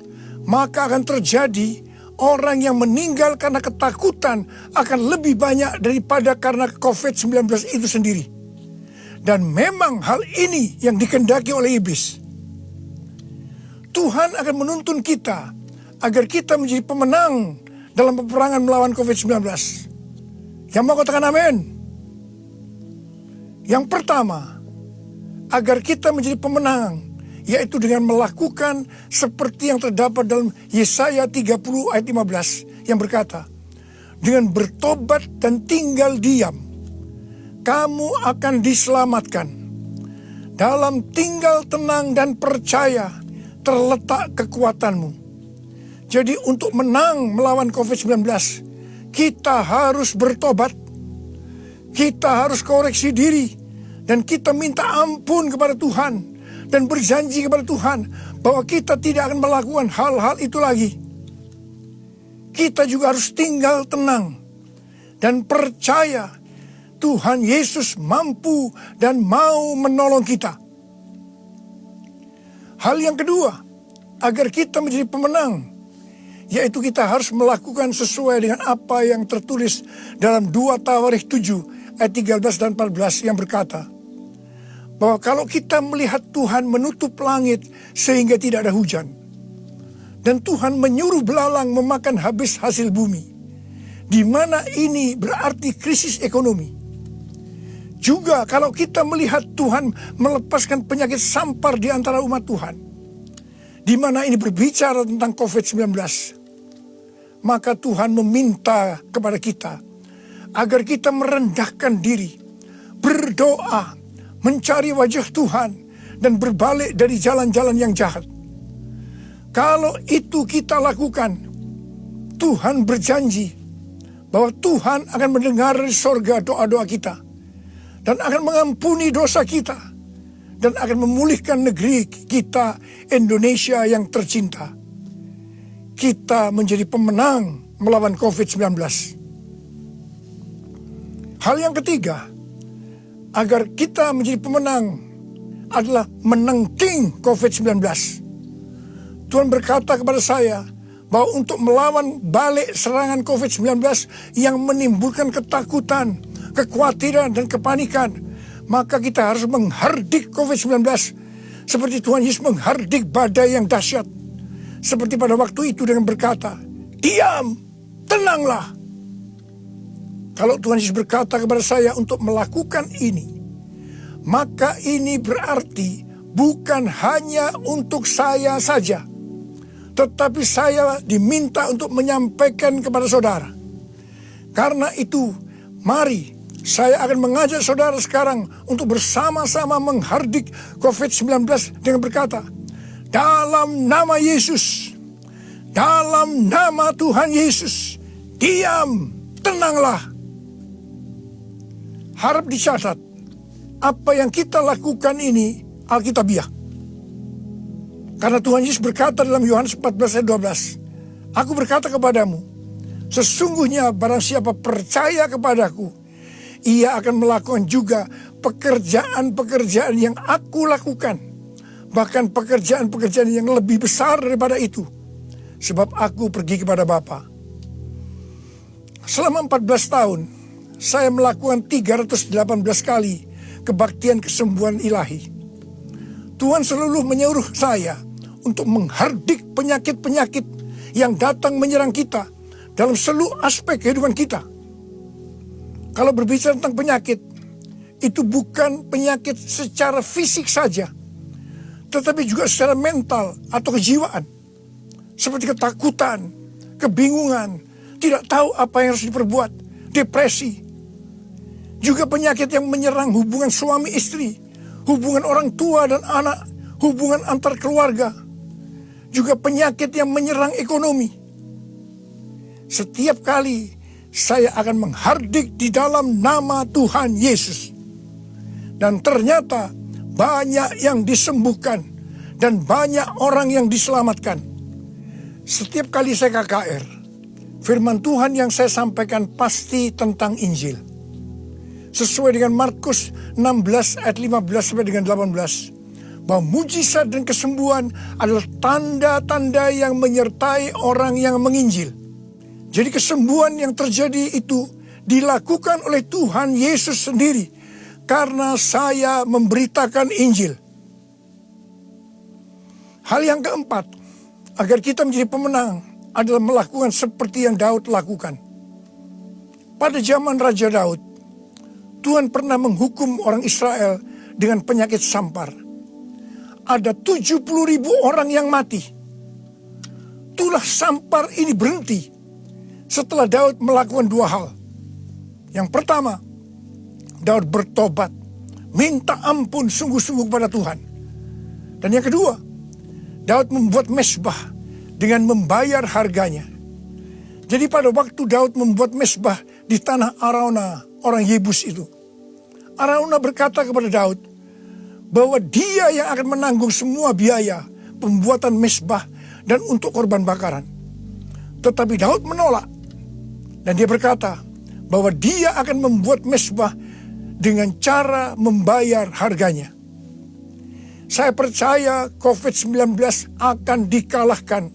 Speaker 4: maka akan terjadi orang yang meninggal karena ketakutan akan lebih banyak daripada karena COVID-19 itu sendiri. Dan memang hal ini yang dikehendaki oleh iblis. Tuhan akan menuntun kita agar kita menjadi pemenang dalam peperangan melawan COVID-19. Yang mau katakan amin? Yang pertama, agar kita menjadi pemenang, yaitu dengan melakukan seperti yang terdapat dalam Yesaya 30 ayat 15 yang berkata, dengan bertobat dan tinggal diam, kamu akan diselamatkan. Dalam tinggal tenang dan percaya terletak kekuatanmu. Jadi untuk menang melawan COVID-19, kita harus bertobat, kita harus koreksi diri, dan kita minta ampun kepada Tuhan, dan berjanji kepada Tuhan bahwa kita tidak akan melakukan hal-hal itu lagi. Kita juga harus tinggal tenang dan percaya Tuhan Yesus mampu dan mau menolong kita. Hal yang kedua, agar kita menjadi pemenang, yaitu kita harus melakukan sesuai dengan apa yang tertulis dalam 2 Tawarikh 7 ayat 13 dan 14 yang berkata, bahwa kalau kita melihat Tuhan menutup langit sehingga tidak ada hujan, dan Tuhan menyuruh belalang memakan habis hasil bumi, di mana ini berarti krisis ekonomi. Juga kalau kita melihat Tuhan melepaskan penyakit sampar di antara umat Tuhan, di mana ini berbicara tentang COVID-19, maka Tuhan meminta kepada kita agar kita merendahkan diri, berdoa, mencari wajah Tuhan, dan berbalik dari jalan-jalan yang jahat. Kalau itu kita lakukan, Tuhan berjanji bahwa Tuhan akan mendengar dari sorga doa-doa kita, dan akan mengampuni dosa kita, dan akan memulihkan negeri kita Indonesia yang tercinta. Kita menjadi pemenang melawan COVID-19. Hal yang ketiga, agar kita menjadi pemenang adalah menangking COVID-19. Tuhan berkata kepada saya bahwa untuk melawan balik serangan COVID-19 yang menimbulkan ketakutan, kekhawatiran, dan kepanikan, maka kita harus menghardik COVID-19 seperti Tuhan Yesus menghardik badai yang dahsyat. Seperti pada waktu itu dengan berkata, diam, tenanglah. Kalau Tuhan Yesus berkata kepada saya untuk melakukan ini, maka ini berarti bukan hanya untuk saya saja, tetapi saya diminta untuk menyampaikan kepada saudara. Karena itu, mari saya akan mengajak saudara sekarang untuk bersama-sama menghardik COVID-19 dengan berkata, dalam nama Yesus, dalam nama Tuhan Yesus, diam, tenanglah. Harap dicatat, apa yang kita lakukan ini Alkitabiah. Karena Tuhan Yesus berkata dalam Yohanes 14 ayat 12, aku berkata kepadamu, sesungguhnya barang siapa percaya kepadaku, ia akan melakukan juga pekerjaan-pekerjaan yang aku lakukan. Bahkan pekerjaan-pekerjaan yang lebih besar daripada itu. Sebab aku pergi kepada Bapa. Selama 14 tahun, saya melakukan 318 kali kebaktian kesembuhan ilahi. Tuhan selalu menyuruh saya untuk menghardik penyakit-penyakit yang datang menyerang kita dalam seluruh aspek kehidupan kita. Kalau berbicara tentang penyakit, itu bukan penyakit secara fisik saja, tetapi juga secara mental atau kejiwaan. Seperti ketakutan, kebingungan, tidak tahu apa yang harus diperbuat, depresi. Juga penyakit yang menyerang hubungan suami istri, hubungan orang tua dan anak, hubungan antar keluarga. Juga penyakit yang menyerang ekonomi. Setiap kali saya akan menghardik di dalam nama Tuhan Yesus. Dan ternyata banyak yang disembuhkan dan banyak orang yang diselamatkan. Setiap kali saya KKR, firman Tuhan yang saya sampaikan pasti tentang Injil. Sesuai dengan Markus 16 ayat 15 sampai dengan 18. Bahwa mujizat dan kesembuhan adalah tanda-tanda yang menyertai orang yang menginjil. Jadi kesembuhan yang terjadi itu dilakukan oleh Tuhan Yesus sendiri. Karena saya memberitakan Injil. Hal yang keempat, agar kita menjadi pemenang adalah melakukan seperti yang Daud lakukan. Pada zaman Raja Daud, Tuhan pernah menghukum orang Israel dengan penyakit sampar. Ada 70.000 orang yang mati. Tulah sampar ini berhenti setelah Daud melakukan dua hal. Yang pertama, Daud bertobat, minta ampun sungguh-sungguh kepada Tuhan. Dan yang kedua, Daud membuat mezbah dengan membayar harganya. Jadi pada waktu Daud membuat mezbah di tanah Araunah, orang Yebus itu, Araunah berkata kepada Daud bahwa dia yang akan menanggung semua biaya pembuatan mezbah dan untuk korban bakaran. Tetapi Daud menolak. Dan dia berkata bahwa dia akan membuat mezbah dengan cara membayar harganya. Saya percaya COVID-19 akan dikalahkan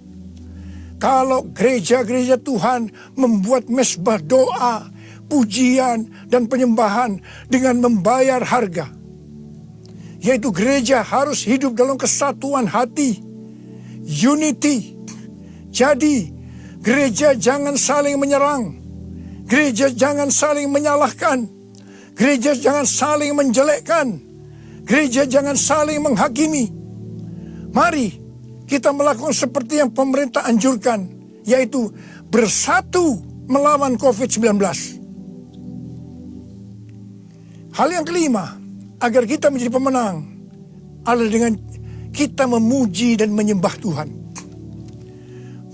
Speaker 4: kalau gereja-gereja Tuhan membuat mezbah doa, pujian, dan penyembahan dengan membayar harga. Yaitu gereja harus hidup dalam kesatuan hati, unity. Jadi gereja jangan saling menyerang, gereja jangan saling menyalahkan, gereja jangan saling menjelekkan, gereja jangan saling menghakimi. Mari kita melakukan seperti yang pemerintah anjurkan, yaitu bersatu melawan COVID-19. Hal yang kelima, agar kita menjadi pemenang, adalah dengan kita memuji dan menyembah Tuhan.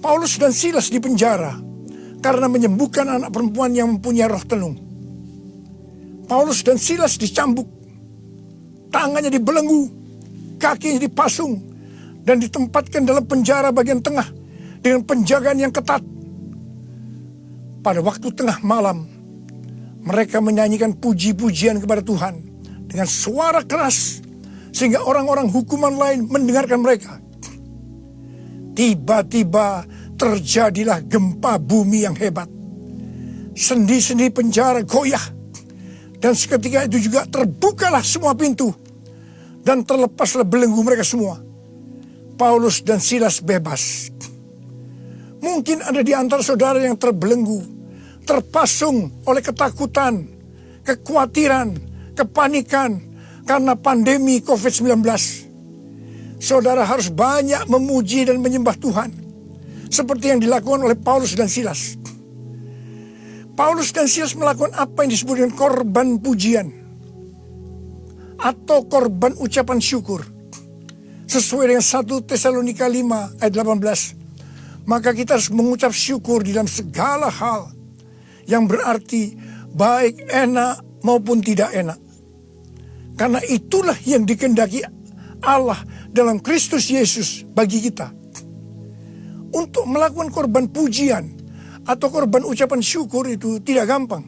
Speaker 4: Paulus dan Silas di penjara karena menyembuhkan anak perempuan yang mempunyai roh tenung. Paulus dan Silas dicambuk, tangannya dibelenggu, kakinya dipasung, dan ditempatkan dalam penjara bagian tengah dengan penjagaan yang ketat. Pada waktu tengah malam, mereka menyanyikan puji-pujian kepada Tuhan dengan suara keras, sehingga orang-orang hukuman lain mendengarkan mereka. Tiba-tiba terjadilah gempa bumi yang hebat. Sendi-sendi penjara goyah. Dan seketika itu juga terbukalah semua pintu. Dan terlepaslah belenggu mereka semua. Paulus dan Silas bebas. Mungkin ada di antara saudara yang terbelenggu, terpasung oleh ketakutan, kekhawatiran, kepanikan karena pandemi COVID-19. Saudara harus banyak memuji dan menyembah Tuhan. Seperti yang dilakukan oleh Paulus dan Silas. Paulus dan Silas melakukan apa yang disebut dengan korban pujian atau korban ucapan syukur. Sesuai dengan 1 Tesalonika 5 ayat 18. Maka kita harus mengucap syukur di dalam segala hal, yang berarti baik enak maupun tidak enak. Karena itulah yang dikehendaki Allah dalam Kristus Yesus bagi kita. Untuk melakukan korban pujian atau korban ucapan syukur itu tidak gampang.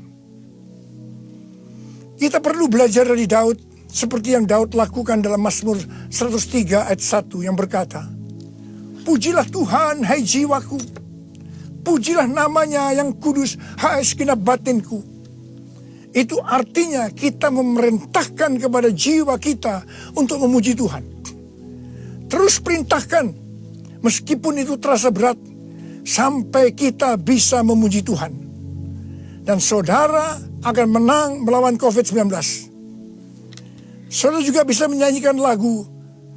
Speaker 4: Kita perlu belajar dari Daud, seperti yang Daud lakukan dalam Mazmur 103 ayat 1 yang berkata, "Pujilah Tuhan, hai jiwaku. Pujilah namanya yang kudus, hai segenap batinku." Itu artinya kita memerintahkan kepada jiwa kita untuk memuji Tuhan. Terus perintahkan, meskipun itu terasa berat, sampai kita bisa memuji Tuhan. Dan saudara akan menang melawan COVID-19. Saudara juga bisa menyanyikan lagu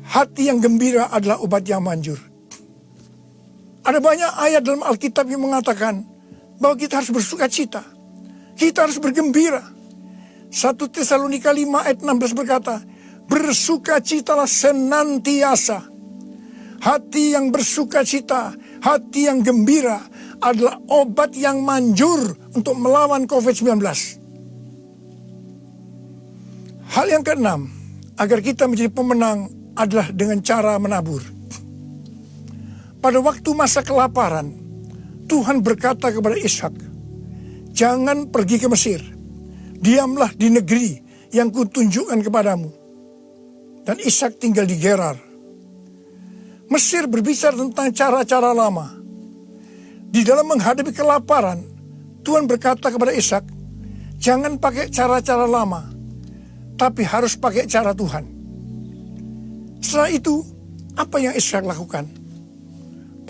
Speaker 4: Hati yang gembira adalah obat yang manjur. Ada banyak ayat dalam Alkitab yang mengatakan bahwa kita harus bersuka cita. Kita harus bergembira. 1 Tesalonika 5 ayat 16 berkata, bersukacitalah senantiasa. Hati yang bersuka cita, hati yang gembira adalah obat yang manjur untuk melawan COVID-19. Hal yang keenam, agar kita menjadi pemenang adalah dengan cara menabur. Pada waktu masa kelaparan, Tuhan berkata kepada Ishak, jangan pergi ke Mesir. Diamlah di negeri yang kutunjukkan kepadamu. Dan Ishak tinggal di Gerar. Mesir berbicara tentang cara-cara lama. Di dalam menghadapi kelaparan, Tuhan berkata kepada Ishak, jangan pakai cara-cara lama, tapi harus pakai cara Tuhan. Setelah itu, apa yang Ishak lakukan?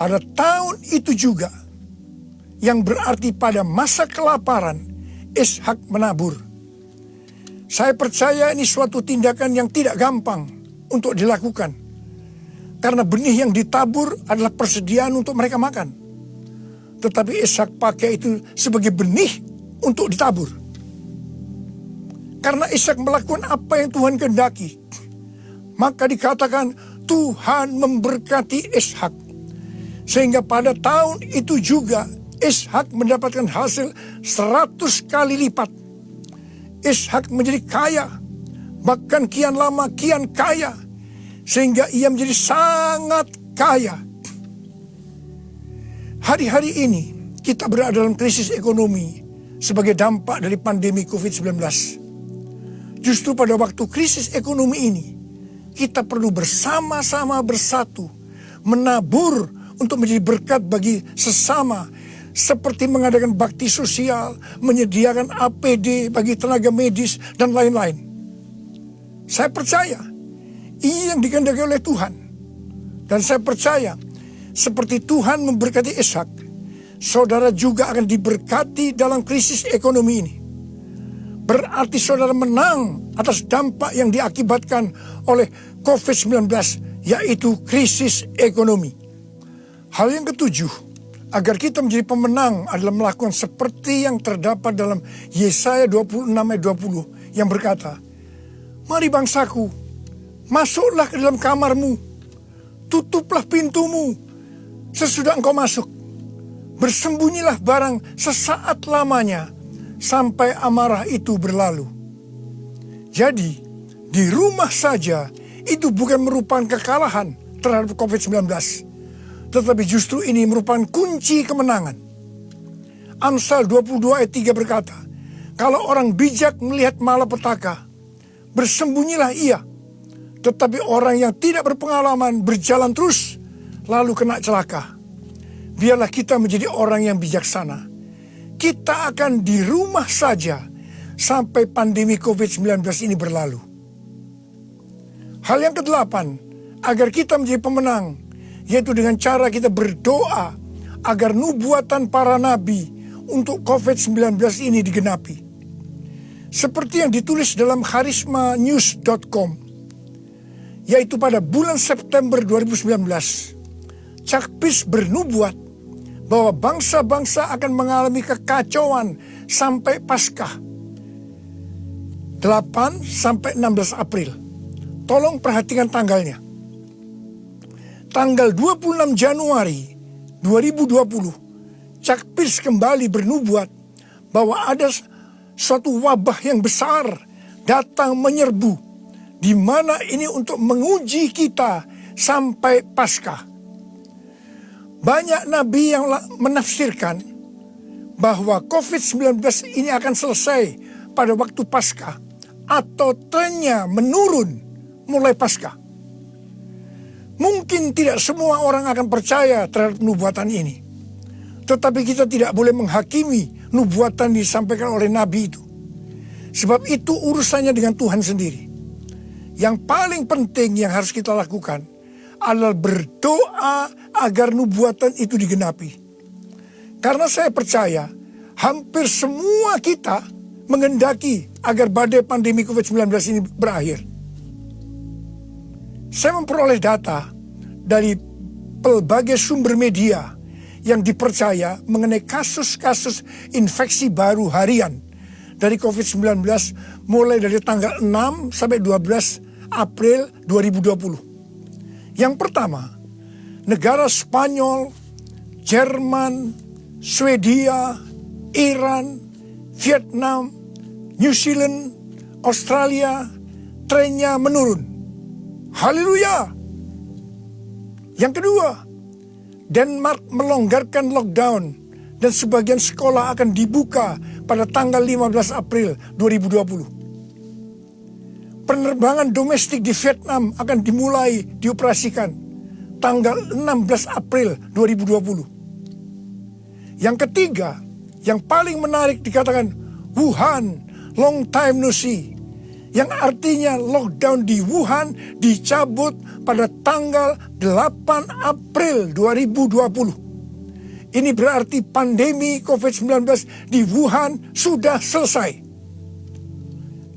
Speaker 4: Pada tahun itu juga, yang berarti pada masa kelaparan, Ishak menabur. Saya percaya ini suatu tindakan yang tidak gampang untuk dilakukan. Karena benih yang ditabur adalah persediaan untuk mereka makan. Tetapi Ishak pakai itu sebagai benih untuk ditabur. Karena Ishak melakukan apa yang Tuhan kehendaki, maka dikatakan Tuhan memberkati Ishak. Sehingga pada tahun itu juga Ishak mendapatkan hasil 100 kali lipat. Ishak menjadi kaya, bahkan kian lama kian kaya, sehingga ia menjadi sangat kaya. Hari-hari ini kita berada dalam krisis ekonomi sebagai dampak dari pandemi COVID-19. Justru pada waktu krisis ekonomi ini, kita perlu bersama-sama bersatu, menabur untuk menjadi berkat bagi sesama, seperti mengadakan bakti sosial, menyediakan APD bagi tenaga medis, dan lain-lain. Saya percaya, ini yang dikehendaki oleh Tuhan. Dan saya percaya, seperti Tuhan memberkati Ishak, saudara juga akan diberkati dalam krisis ekonomi ini. Berarti saudara menang atas dampak yang diakibatkan oleh COVID-19, yaitu krisis ekonomi. Hal yang ketujuh, agar kita menjadi pemenang adalah melakukan seperti yang terdapat dalam Yesaya 26 ayat 20 yang berkata, mari bangsaku, masuklah ke dalam kamarmu, tutuplah pintumu sesudah engkau masuk. Bersembunyilah barang sesaat lamanya sampai amarah itu berlalu. Jadi, di rumah saja itu bukan merupakan kekalahan terhadap COVID-19. Tetapi justru ini merupakan kunci kemenangan. Amsal 22 ayat 3 berkata, kalau orang bijak melihat malapetaka, bersembunyilah ia. Tetapi orang yang tidak berpengalaman berjalan terus, lalu kena celaka. Biarlah kita menjadi orang yang bijaksana. Kita akan di rumah saja sampai pandemi COVID-19 ini berlalu. Hal yang kedelapan, agar kita menjadi pemenang, yaitu dengan cara kita berdoa agar nubuatan para nabi untuk COVID-19 ini digenapi. Seperti yang ditulis dalam charismanews.com, yaitu pada bulan September 2019, Cakpis bernubuat bahwa bangsa-bangsa akan mengalami kekacauan sampai Paskah 8 sampai 16 April. Tolong perhatikan tanggalnya. Tanggal 26 Januari 2020, Cakpis kembali bernubuat bahwa ada suatu wabah yang besar datang menyerbu, di mana ini untuk menguji kita sampai Paskah. Banyak nabi yang menafsirkan bahwa COVID-19 ini akan selesai pada waktu Paskah atau trennya menurun mulai Paskah. Mungkin tidak semua orang akan percaya terhadap nubuatan ini. Tetapi kita tidak boleh menghakimi nubuatan disampaikan oleh nabi itu. Sebab itu urusannya dengan Tuhan sendiri. Yang paling penting yang harus kita lakukan adalah berdoa agar nubuatan itu digenapi. Karena saya percaya hampir semua kita menghendaki agar badai pandemi COVID-19 ini berakhir. Saya memperoleh data dari berbagai sumber media yang dipercaya mengenai kasus-kasus infeksi baru harian dari COVID-19 mulai dari tanggal 6 sampai 12 April 2020. Yang pertama, negara Spanyol, Jerman, Swedia, Iran, Vietnam, New Zealand, Australia, trennya menurun. Haleluya. Yang kedua, Denmark melonggarkan lockdown dan sebagian sekolah akan dibuka pada tanggal 15 April 2020. Penerbangan domestik di Vietnam akan dimulai dioperasikan tanggal 16 April 2020. Yang ketiga, yang paling menarik dikatakan Wuhan, long time no see. Yang artinya lockdown di Wuhan dicabut pada tanggal 8 April 2020. Ini berarti pandemi COVID-19 di Wuhan sudah selesai.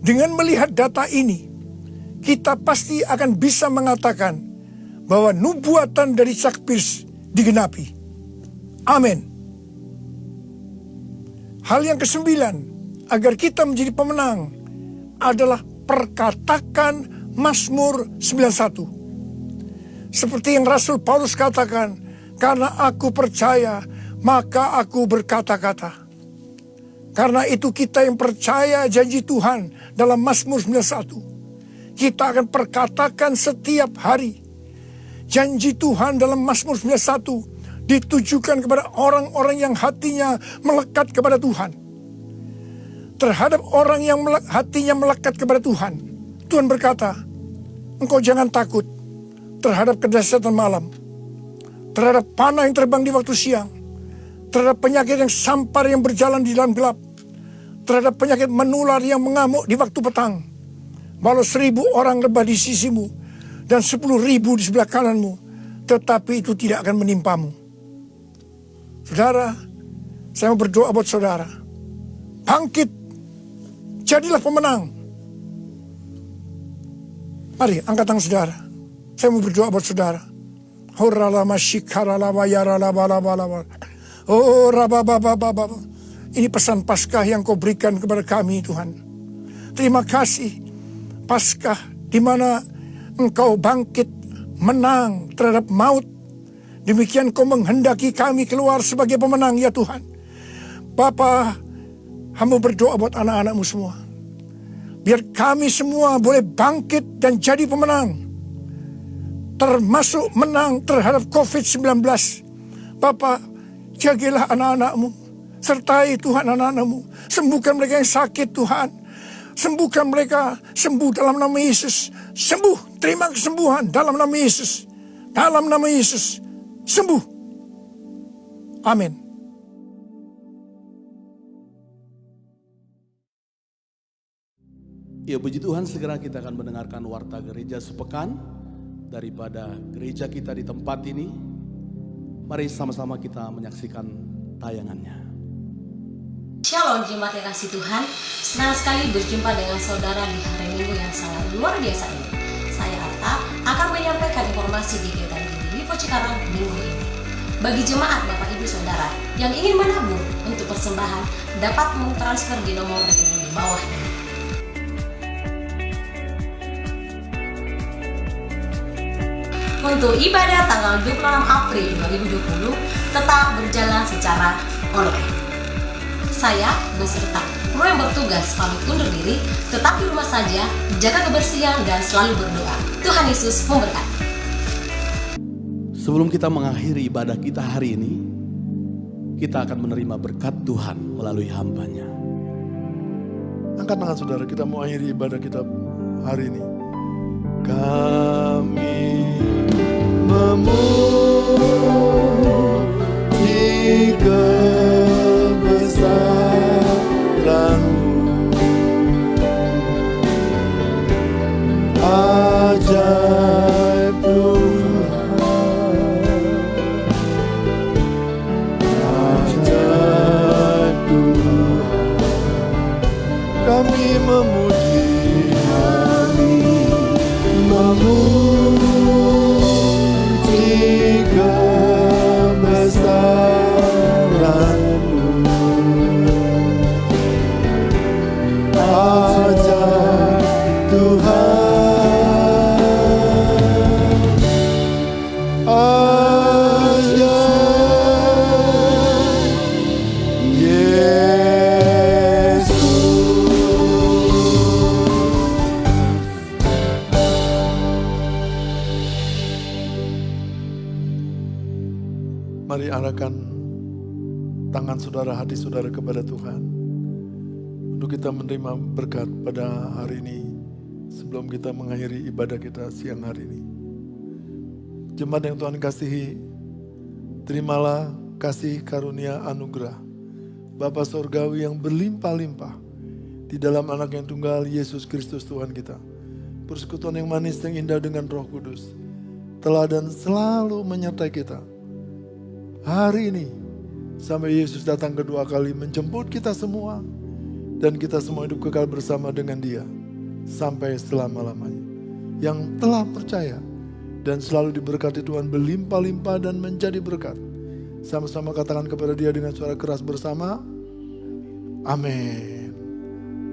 Speaker 4: Dengan melihat data ini, kita pasti akan bisa mengatakan bahwa nubuatan dari Chuck Pierce digenapi. Amin. Hal yang kesembilan, agar kita menjadi pemenang, adalah perkatakan Mazmur 91. Seperti yang Rasul Paulus katakan, karena aku percaya, maka aku berkata-kata. Karena itu kita yang percaya janji Tuhan dalam Mazmur 91, kita akan perkatakan setiap hari. Janji Tuhan dalam Mazmur 91 ditujukan kepada orang-orang yang hatinya melekat kepada Tuhan. Terhadap orang yang hatinya melekat kepada Tuhan, Tuhan berkata, engkau jangan takut terhadap kedahsyatan malam, terhadap panah yang terbang di waktu siang, terhadap penyakit yang sampar yang berjalan di dalam gelap, terhadap penyakit menular yang mengamuk di waktu petang. Walau 1000 orang rebah di sisimu dan 10.000 di sebelah kananmu, tetapi itu tidak akan menimpamu. Saudara, saya mau berdoa buat saudara. Bangkit, jadilah pemenang. Mari angkat tangan saudara. Saya mau berdoa buat saudara. Ini pesan Paskah yang kau berikan kepada kami, Tuhan. Terima kasih, Paskah di mana engkau bangkit menang terhadap maut. Demikian kau menghendaki kami keluar sebagai pemenang, ya Tuhan. Bapa, hamba berdoa buat anak-anakmu semua. Biar kami semua boleh bangkit dan jadi pemenang. Termasuk menang terhadap COVID-19. Bapa, jagalah anak-anakmu. Sertai Tuhan anak-anakmu. Sembuhkan mereka yang sakit, Tuhan. Sembuhkan mereka. Sembuh dalam nama Yesus. Sembuh. Terima kesembuhan dalam nama Yesus. Dalam nama Yesus. Sembuh. Amin.
Speaker 1: Ya, puji Tuhan, segera kita akan mendengarkan warta gereja sepekan daripada gereja kita di tempat ini. Mari sama-sama kita menyaksikan tayangannya.
Speaker 5: Shalom jemaat yang kasih Tuhan, senang sekali berjumpa dengan saudara di hari Minggu yang sangat luar biasa ini. Saya Atta akan menyampaikan informasi di kegiatan di Lipo Cikarang minggu ini. Bagi jemaat Bapak Ibu Saudara yang ingin menabung untuk persembahan, dapat mentransfer di nomor rekening di bawah ini. Untuk ibadah tanggal 26 April 2020 tetap berjalan secara online. Saya beserta kru yang bertugas pamit undur diri, tetap di rumah saja, jaga kebersihan dan selalu berdoa. Tuhan Yesus memberkati.
Speaker 1: Sebelum kita mengakhiri ibadah kita hari ini, kita akan menerima berkat Tuhan melalui hamba-Nya.
Speaker 2: Angkat tangan saudara, kita mau akhiri ibadah kita hari ini. Kami memuji kebesaran-Mu, ajaib Tuhan, ajaib Tuhan. Kami memuji, kami memuji ajaib Tuhan, ajaib Yesus. Mari arahkan tangan saudara, hati saudara kepada Tuhan untuk kita menerima berkat pada hari ini sebelum kita mengakhiri ibadah kita siang hari ini. Jemaat yang Tuhan kasihi, terimalah kasih karunia anugerah Bapa Sorgawi yang berlimpah-limpah di dalam anak yang tunggal Yesus Kristus Tuhan kita. Persekutuan yang manis yang indah dengan Roh Kudus telah dan selalu menyertai kita hari ini sampai Yesus datang kedua kali menjemput kita semua dan kita semua hidup kekal bersama dengan Dia sampai selama-lamanya. Yang telah percaya dan selalu diberkati Tuhan berlimpah-limpah dan menjadi berkat. Sama-sama katakan kepada Dia dengan suara keras bersama. Amin.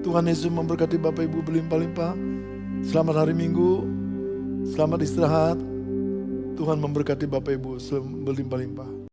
Speaker 2: Tuhan Yesus memberkati Bapak Ibu berlimpah-limpah. Selamat hari Minggu. Selamat istirahat. Tuhan memberkati Bapak Ibu berlimpah-limpah.